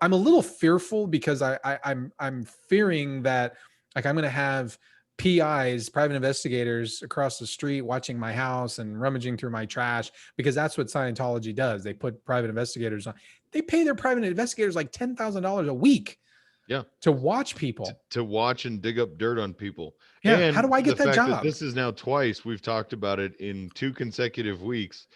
I'm a little fearful because I'm fearing that like I'm going to have PIs, private investigators across the street watching my house and rummaging through my trash, because that's what Scientology does. They put private investigators on. They pay their private investigators like $10,000 a week. Yeah. To watch people. To watch and dig up dirt on people. Yeah. And how do I get that job? This is now twice we've talked about it in 2 consecutive weeks.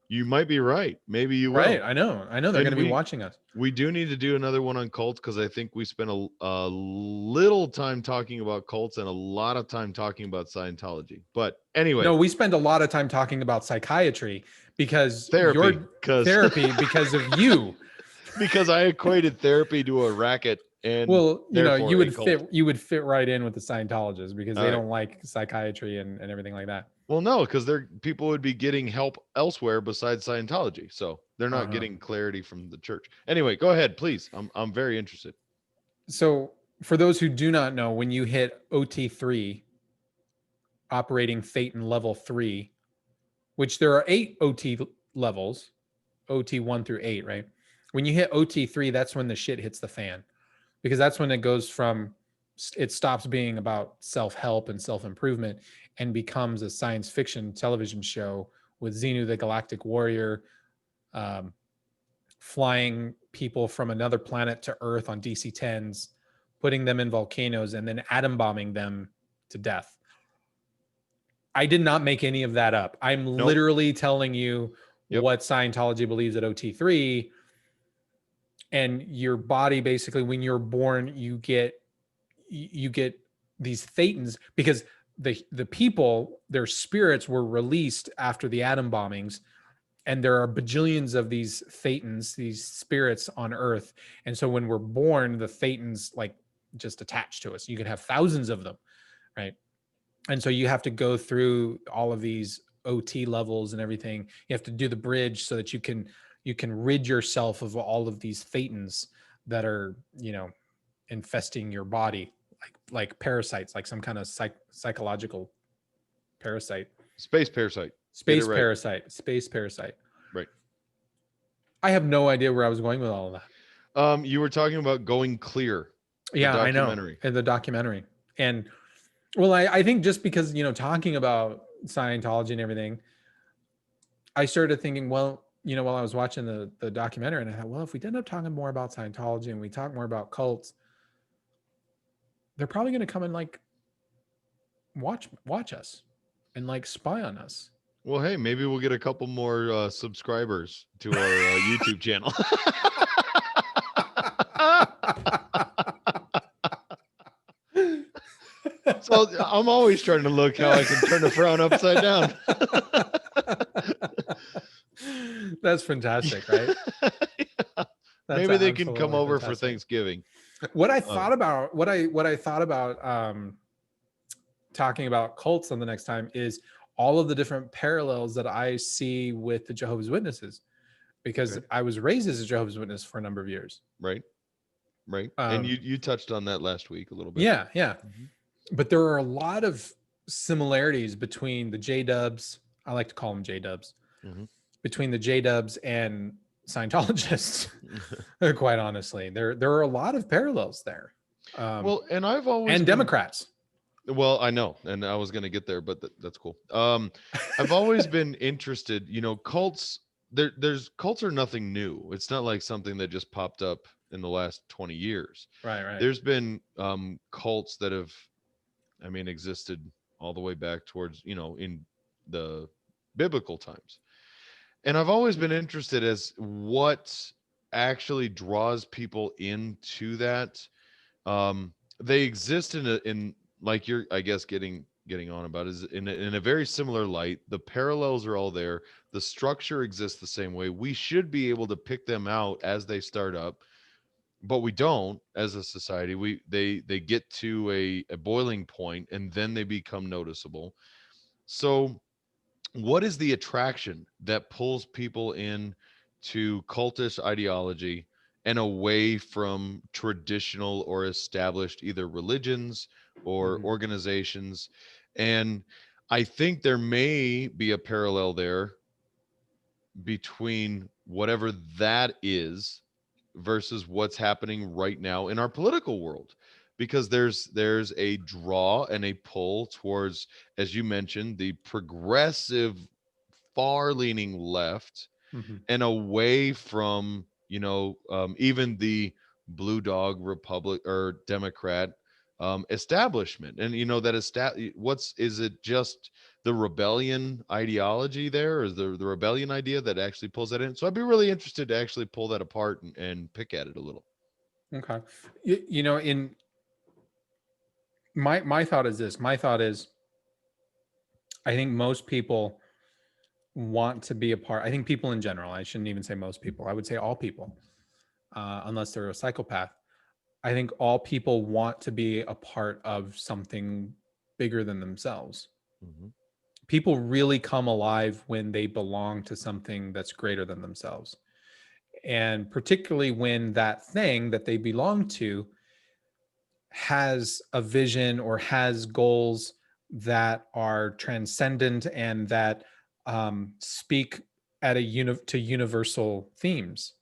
You might be right. Maybe you will. Right. I know. They're going to be watching us. We do need to do another one on cults, because I think we spent a little time talking about cults and a lot of time talking about Scientology. But anyway. No, we spend a lot of time talking about psychiatry because therapy because of you. Because I equated therapy to a racket. And well, you would fit right in with the Scientologists, because they don't like psychiatry and everything like that. Well, no, because people would be getting help elsewhere besides Scientology, so they're not getting clarity from the church. Anyway, go ahead, please. I'm very interested. So, for those who do not know, when you hit OT3, operating Thetan level 3, which there are 8 OT levels, OT 1 through 8, right? When you hit OT3, that's when the shit hits the fan, because that's when it goes from, it stops being about self-help and self-improvement and becomes a science fiction television show with Xenu the Galactic Warrior flying people from another planet to Earth on DC-10s, putting them in volcanoes, and then atom bombing them to death. I did not make any of that up. I'm literally telling you what Scientology believes at OT3. And your body, basically, when you're born, you get these thetans, because the people, their spirits were released after the atom bombings, and there are bajillions of these thetans, these spirits on Earth. And so when we're born, the thetans like just attach to us. You could have thousands of them, right? And so you have to go through all of these OT levels and everything. You have to do the bridge so that you can rid yourself of all of these thetans that are, infesting your body like parasites, like some kind of psychological parasite. Space parasite. Space parasite. Right. I have no idea where I was going with all of that. You were talking about Going Clear. Yeah, I know. And the documentary. And well, I think just because, talking about Scientology and everything, I started thinking, well, while I was watching the documentary, and I thought, well, if we end up talking more about Scientology and we talk more about cults, they're probably going to come and like watch us and like spy on us. Well, hey, maybe we'll get a couple more subscribers to our YouTube channel. So I'm always trying to look how I can turn a frown upside down. That's fantastic, right? Yeah. Maybe they can come over for Thanksgiving. What I thought about, what I thought about talking about cults on the next time is all of the different parallels that I see with the Jehovah's Witnesses, because I was raised as a Jehovah's Witness for a number of years. Right. And you touched on that last week a little bit. Yeah. Mm-hmm. But there are a lot of similarities between the J-dubs. I like to call them J-dubs. Mm-hmm. Between the J-dubs and Scientologists, quite honestly. There are a lot of parallels there. And I've always and Democrats. Well, I know, and I was going to get there, but that's cool. I've always been interested, cults. There's cults are nothing new. It's not like something that just popped up in the last 20 years. Right. There's been cults that have, existed all the way back towards, in the biblical times. And I've always been interested as what actually draws people into that. They exist in like you're, I guess, getting on about is in a very similar light. The parallels are all there. The structure exists the same way. We should be able to pick them out as they start up, but we don't as a society. They get to a boiling point and then they become noticeable. So what is the attraction that pulls people in to cultish ideology and away from traditional or established either religions or organizations? And I think there may be a parallel there between whatever that is versus what's happening right now in our political world, because there's a draw and a pull towards, as you mentioned, the progressive far leaning left and away from even the blue dog Republic or Democrat establishment. And that is it just the rebellion ideology there, or is the rebellion idea that actually pulls that in? So I'd be really interested to actually pull that apart and pick at it a little. Okay. In my thought is this. My thought is, I think most people want to be a part. I think people in general, I shouldn't even say most people, I would say all people, unless they're a psychopath. I think all people want to be a part of something bigger than themselves. People really come alive when they belong to something that's greater than themselves. And particularly when that thing that they belong to has a vision or has goals that are transcendent and that speak at to universal themes.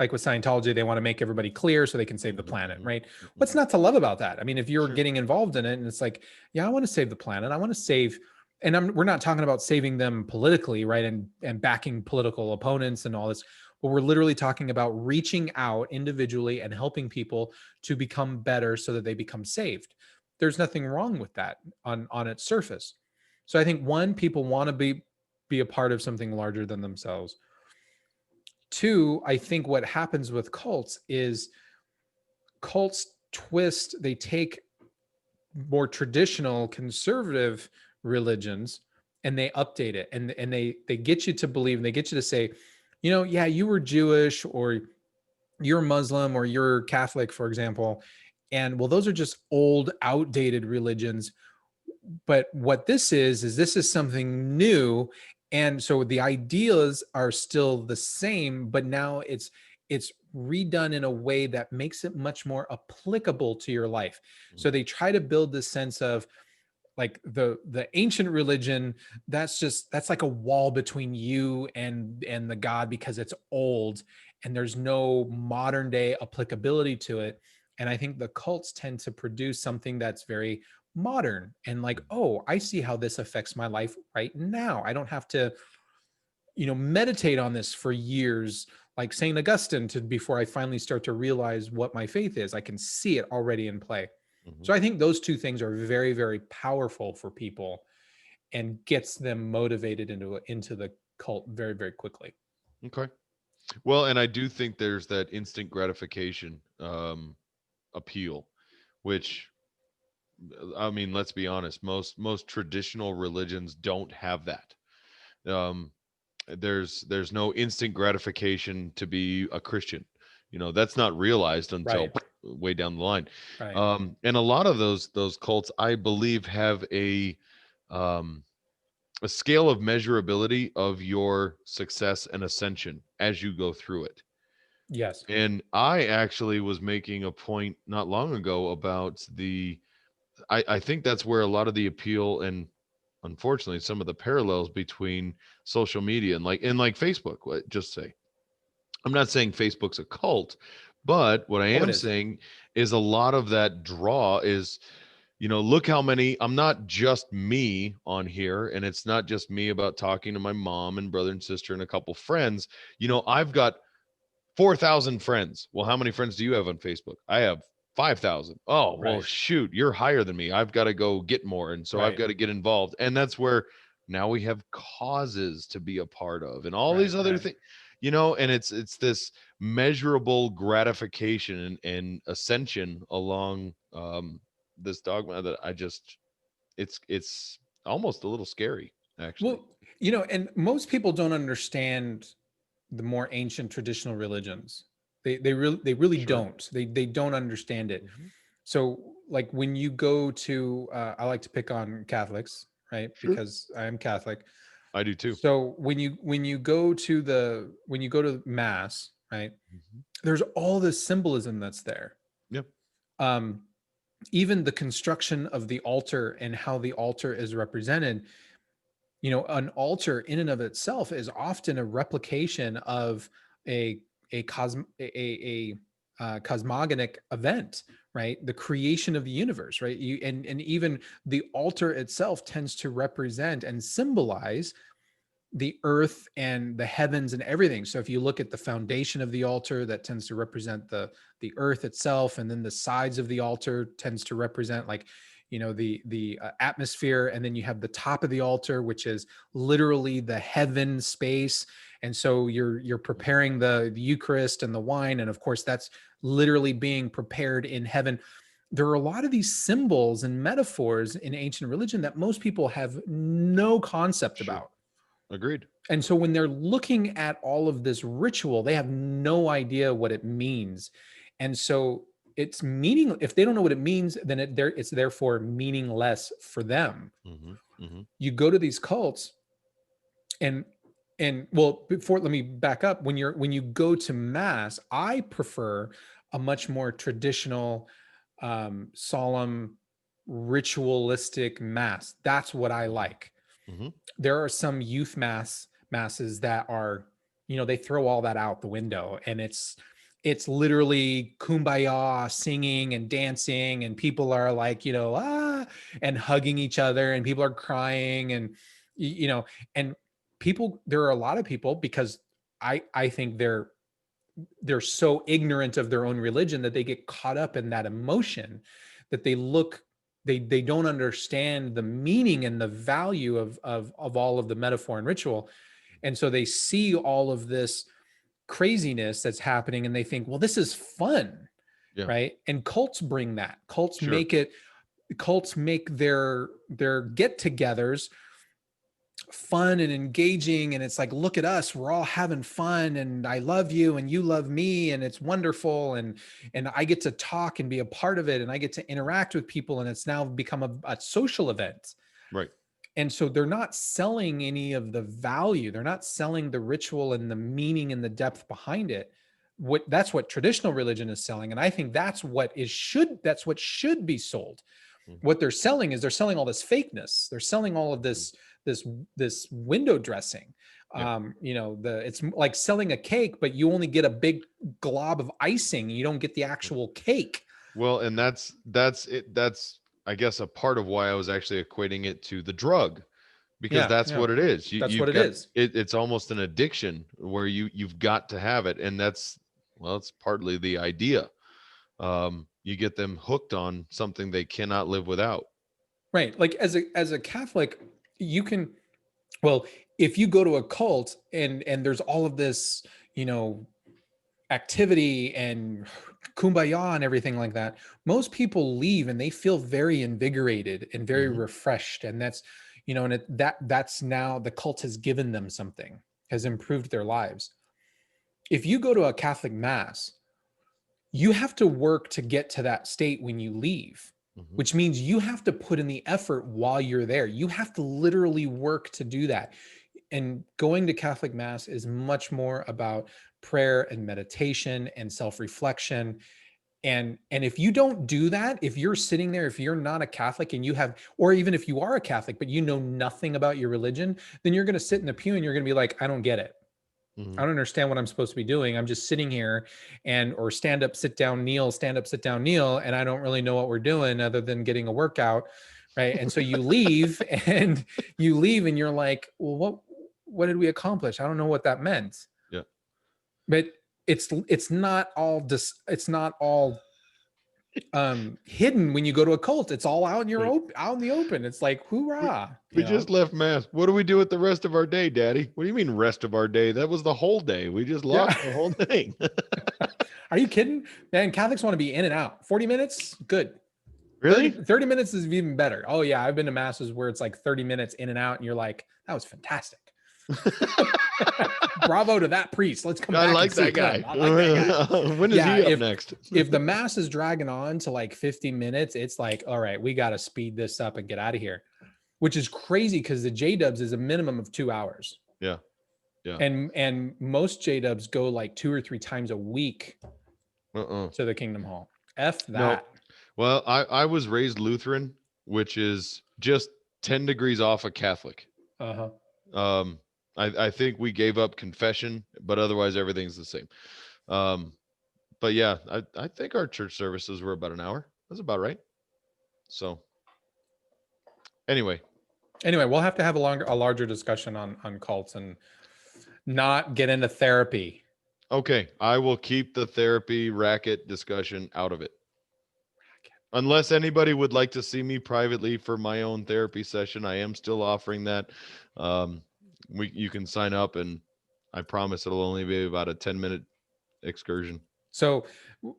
like with Scientology, they want to make everybody clear so they can save the planet, right? What's Mhm. not to love about that? I mean, if you're Sure. getting involved in it and it's like, yeah, I want to save the planet. I want to save, and we're not talking about saving them politically, right? And backing political opponents and all this, but we're literally talking about reaching out individually and helping people to become better so that they become saved. There's nothing wrong with that on its surface. So I think one, people want to be a part of something larger than themselves. Two, I think what happens with cults is cults twist, they take more traditional conservative religions and they update it, and they get you to believe, and they get you to say, yeah, you were Jewish, or you're Muslim, or you're Catholic, for example, and well, those are just old, outdated religions. But what this is something new. And so the ideas are still the same, but now it's redone in a way that makes it much more applicable to your life. So they try to build this sense of, like, the ancient religion, that's like a wall between you and the God, because it's old and there's no modern day applicability to it. And I think the cults tend to produce something that's very modern and like, oh, I see how this affects my life right now. I don't have to, meditate on this for years, like St. Augustine, to before I finally start to realize what my faith is. I can see it already in play. Mhm. So I think those two things are very, very powerful for people and gets them motivated into the cult very, very quickly. Okay. Well, and I do think there's that instant gratification appeal, which, I mean, let's be honest, most traditional religions don't have that. Um, there's no instant gratification to be a Christian. That's not realized until Right. way down the line. Right. And a lot of those cults, I believe, have um, a scale of measurability of your success and ascension as you go through it. Yes. And I actually was making a point not long ago about I think that's where a lot of the appeal, and unfortunately some of the parallels between social media and like Facebook, just say, I'm not saying Facebook's a cult, but what I Oh, it am is. saying is a lot of that draw is, look how many, I'm not just me on here, and it's not just me about talking to my mom and brother and sister and a couple friends. I've got 4,000 friends. Well, how many friends do you have on Facebook? I have 5,000. Oh, well, Right. shoot, you're higher than me. I've got to go get more. And so I've Right. got to get involved. And that's where now we have causes to be a part of and all Right. these other Right. things, and it's this measurable gratification and ascension along this dogma that it's almost a little scary, actually. Well, and most people don't understand the more ancient traditional religions. They really Sure. don't. They don't understand it. Mhm. So, like, when you go to, I like to pick on Catholics, right? Sure. Because I am Catholic. I do too. So when you go to mass, right? Mhm. There's all this symbolism that's there. Yep. Um, Even the construction of the altar and how the altar is represented. An altar in and of itself is often a replication of a cosmogonic event, right? The creation of the universe, right? And even the altar itself tends to represent and symbolize the earth and the heavens and everything. So if you look at the foundation of the altar, that tends to represent the earth itself, and then the sides of the altar tends to represent, like, the atmosphere, and then you have the top of the altar, which is literally the heaven space. And so you're preparing the Eucharist and the wine, and of course that's literally being prepared in heaven. There are a lot of these symbols and metaphors in ancient religion that most people have no concept Sure. about. Agreed. And so when they're looking at all of this ritual, they have no idea what it means. And so it's meaning, if they don't know what it means, then it's therefore meaningless for them. Mhm. Mhm. You go to these cults, and well, before, let me back up. When you go to mass, I prefer a much more traditional, solemn, ritualistic mass. That's what I like. Mhm. There are some youth masses that are, they throw all that out the window, and it's literally kumbaya singing and dancing, and people are like, and hugging each other, and people are crying, and and there are a lot of people, because I think they're so ignorant of their own religion that they get caught up in that emotion, that they don't understand the meaning and the value of all of the metaphor and ritual. And so they see all of this craziness that's happening, and they think, well, this is fun. Yeah. Right. And cults bring that. Cults Sure. make their get-togethers fun and engaging, and it's like, look at us, we're all having fun, and I love you and you love me, and it's wonderful, and I get to talk and be a part of it, and I get to interact with people, and it's now become a social event. Right. And so they're not selling any of the value, they're not selling the ritual and the meaning and the depth behind it. That's what traditional religion is selling, and I think that's what should be sold. What they're selling is they're selling all this fakeness, they're selling all of this window dressing. Yeah. It's like selling a cake, but you only get a big glob of icing, you don't get the actual cake. Well, and that's it. That's, I guess, a part of why I was actually equating it to the drug, because that's what it is. That's what it is. It's almost an addiction where you've got to have it, and it's partly the idea. You get them hooked on something they cannot live without. Right. Like as a Catholic, you can, well, if you go to a cult and there's all of this, activity and kumbaya and everything like that, most people leave and they feel very invigorated and very refreshed. And that's, that's now the cult has given them something, has improved their lives. If you go to a Catholic mass, you have to work to get to that state when you leave, which means you have to put in the effort while you're there. You have to literally work to do that. And going to Catholic mass is much more about prayer and meditation and self-reflection. And if you don't do that, if you're sitting there, if you're not a Catholic and or even if you are a Catholic, but you know nothing about your religion, then you're going to sit in the pew and you're going to be like, I don't get it. I don't understand what I'm supposed to be doing. I'm just sitting here or stand up, sit down, kneel, stand up, sit down, kneel. And I don't really know what we're doing other than getting a workout. Right. And so you leave and you're like, well, what did we accomplish? I don't know what that meant. Yeah. But it's not all hidden when you go to a cult. It's all out in the open. It's like, hoorah. We just left mass. What do we do with the rest of our day, Daddy? What do you mean rest of our day? That was the whole day. We just lost the whole thing. Are you kidding? Man, Catholics want to be in and out. 40 minutes? Good. Really? 30 minutes is even better. Oh yeah. I've been to masses where it's like 30 minutes in and out and you're like, that was fantastic. Bravo to that priest. Let's come back. I like that guy. When is he up next? If the mass is dragging on to like 50 minutes, it's like, all right, we got to speed this up and get out of here, which is crazy because the J-dubs is a minimum of 2 hours. Yeah. Yeah. And most J-dubs go like 2 or 3 times a week to the Kingdom Hall. F that. No. Well, I was raised Lutheran, which is just 10 degrees off a Catholic. I think we gave up confession, but otherwise everything's the same. But yeah, I think our church services were about an hour. That's about right. So anyway, we'll have to have a larger discussion on cults and not get into therapy. Okay. I will keep the therapy racket discussion out of it. Unless anybody would like to see me privately for my own therapy session, I am still offering that. You can sign up, and I promise it'll only be about a 10-minute excursion. So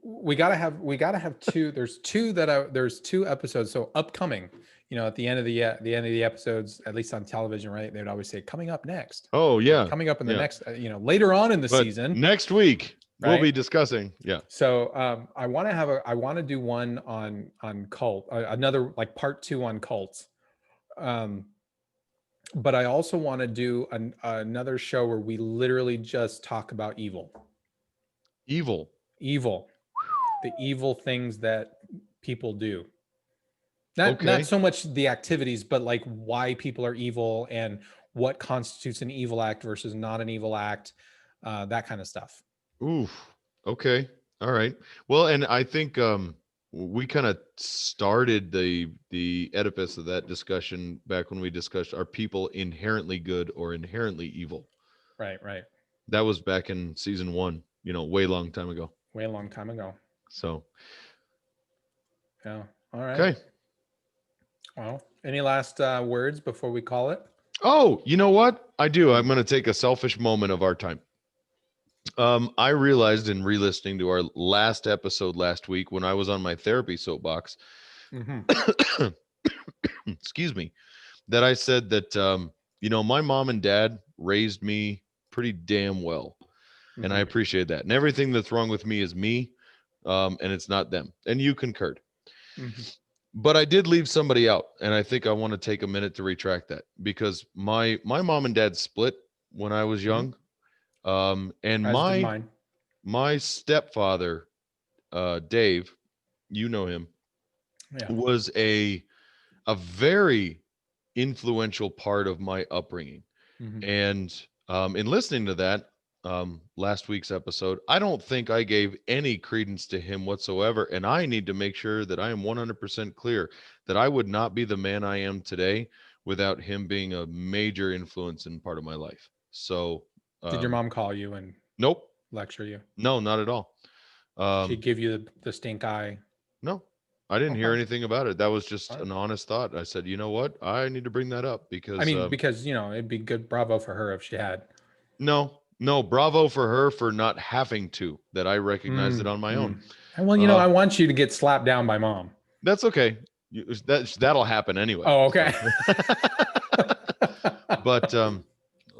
we gotta have two. There's two episodes. So upcoming, at the end of the episodes, at least on television, right? They would always say coming up next. Oh yeah, coming up in the next, later on in the season. Next week. Right? We'll be discussing. Yeah. So I want to do one on cult, another like part 2 on cults. But I also want to do another show where we literally just talk about evil. The evil things that people do. Not so much the activities, but like why people are evil and what constitutes an evil act versus not an evil act, that kind of stuff. Oof. Okay. All right. Well, and I think we kind of started the edifice of that discussion back when we discussed, are people inherently good or inherently evil? Right, right. That was back in season 1, way long time ago. Way a long time ago. So, Yeah. All right. okay. Well, any last words before we call it? Oh, you know what? I do. I'm going to take a selfish moment of our time. I realized in re-listening to our last episode last week when I was on my therapy soapbox, Mm-hmm. excuse me, that I said that, my mom and dad raised me pretty damn well. And I appreciate that. And everything that's wrong with me is me, and it's not them. And you concurred. Mm-hmm. But I did leave somebody out, and I think I want to take a minute to retract that, because my mom and dad split when I was young. And As did mine. my stepfather, Dave, you know him, Yeah. was a very influential part of my upbringing. Mm-hmm. And in listening to that last week's episode, I don't think I gave any credence to him whatsoever. And I need to make sure that I am 100% clear that I would not be the man I am today without him being a major influence in part of my life. So, Did your mom call you and nope, lecture you? no, not at all. She'd give you the stink eye? No, I didn't hear Okay. anything about it. That was just All right. an honest thought. I said, you know what? I need to bring that up because I mean, because it'd be good. Bravo for her if she had. no, bravo for her for not having to, that I recognized it on my own. And well, I want you to get slapped down by mom. That's okay. That'll happen anyway. Oh, okay. So. But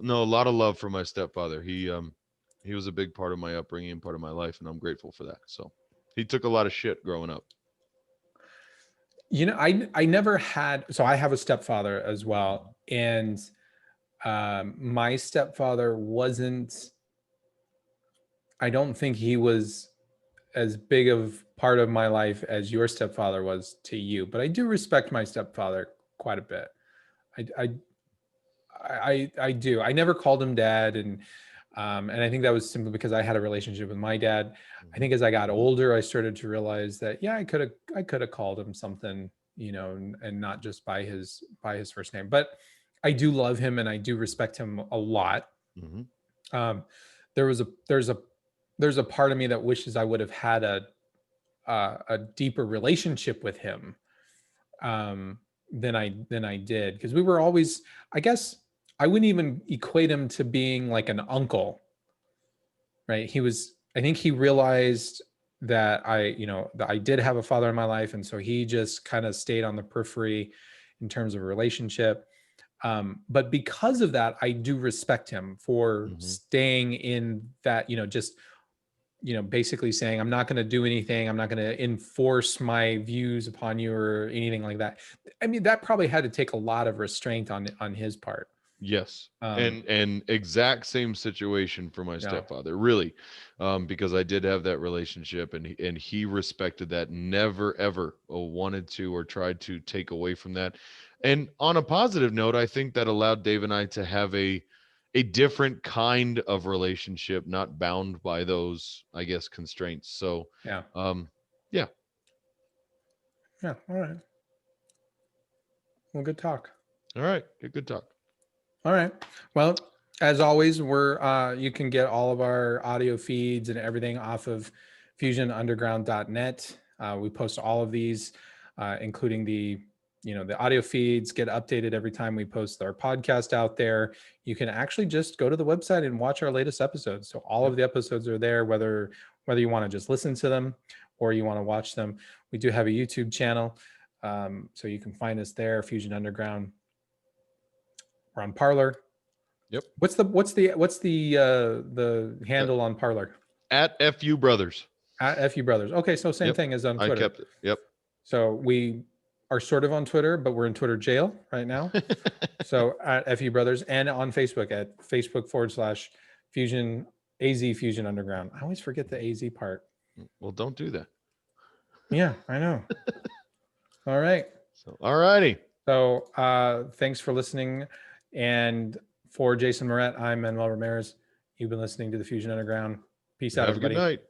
no, a lot of love for my stepfather. He was a big part of my upbringing and part of my life, and I'm grateful for that. So he took a lot of shit growing up. I never had, so I have a stepfather as well. And my stepfather I don't think he was as big of part of my life as your stepfather was to you, but I do respect my stepfather quite a bit. I do. I never called him dad, and I think that was simply because I had a relationship with my dad. I think as I got older, I started to realize that I could have called him something, and not just by his first name. But I do love him and I do respect him a lot. Mm-hmm. There's a part of me that wishes I would have had a deeper relationship with him than I did, because we were always, I guess I wouldn't even equate him to being like an uncle, right? I think he realized that that I did have a father in my life, and so he just kind of stayed on the periphery in terms of a relationship. But because of that, I do respect him for staying in that, just basically saying, I'm not going to do anything. I'm not going to enforce my views upon you or anything like that. I mean, that probably had to take a lot of restraint on his part. Yes. And exact same situation for my stepfather, really. Because I did have that relationship, and he respected that, never, ever wanted to or tried to take away from that. And on a positive note, I think that allowed Dave and I to have a different kind of relationship, not bound by those, I guess, constraints. So, yeah. Yeah. All right. Well, good talk. All right. Good talk. All right. Well, as always, you can get all of our audio feeds and everything off of fusionunderground.net. We post all of these, including the audio feeds get updated every time we post our podcast out there. You can actually just go to the website and watch our latest episodes. So all of the episodes are there, whether you want to just listen to them or you want to watch them. We do have a YouTube channel, so you can find us there, Fusion Underground. We're on Parler. Yep. What's the handle on Parler? At FU Brothers. At FU Brothers. Okay, so same thing as on Twitter. I kept it. Yep. So we are sort of on Twitter, but we're in Twitter jail right now. So at FU Brothers, and on Facebook at Facebook.com/Fusion AZ Fusion Underground. I always forget the AZ part. Well, don't do that. Yeah, I know. All right. So, all righty. So thanks for listening. And for Jason Moret, I'm Manuel Ramirez. You've been listening to the Fusion Underground. Peace out, everybody. Have a good night.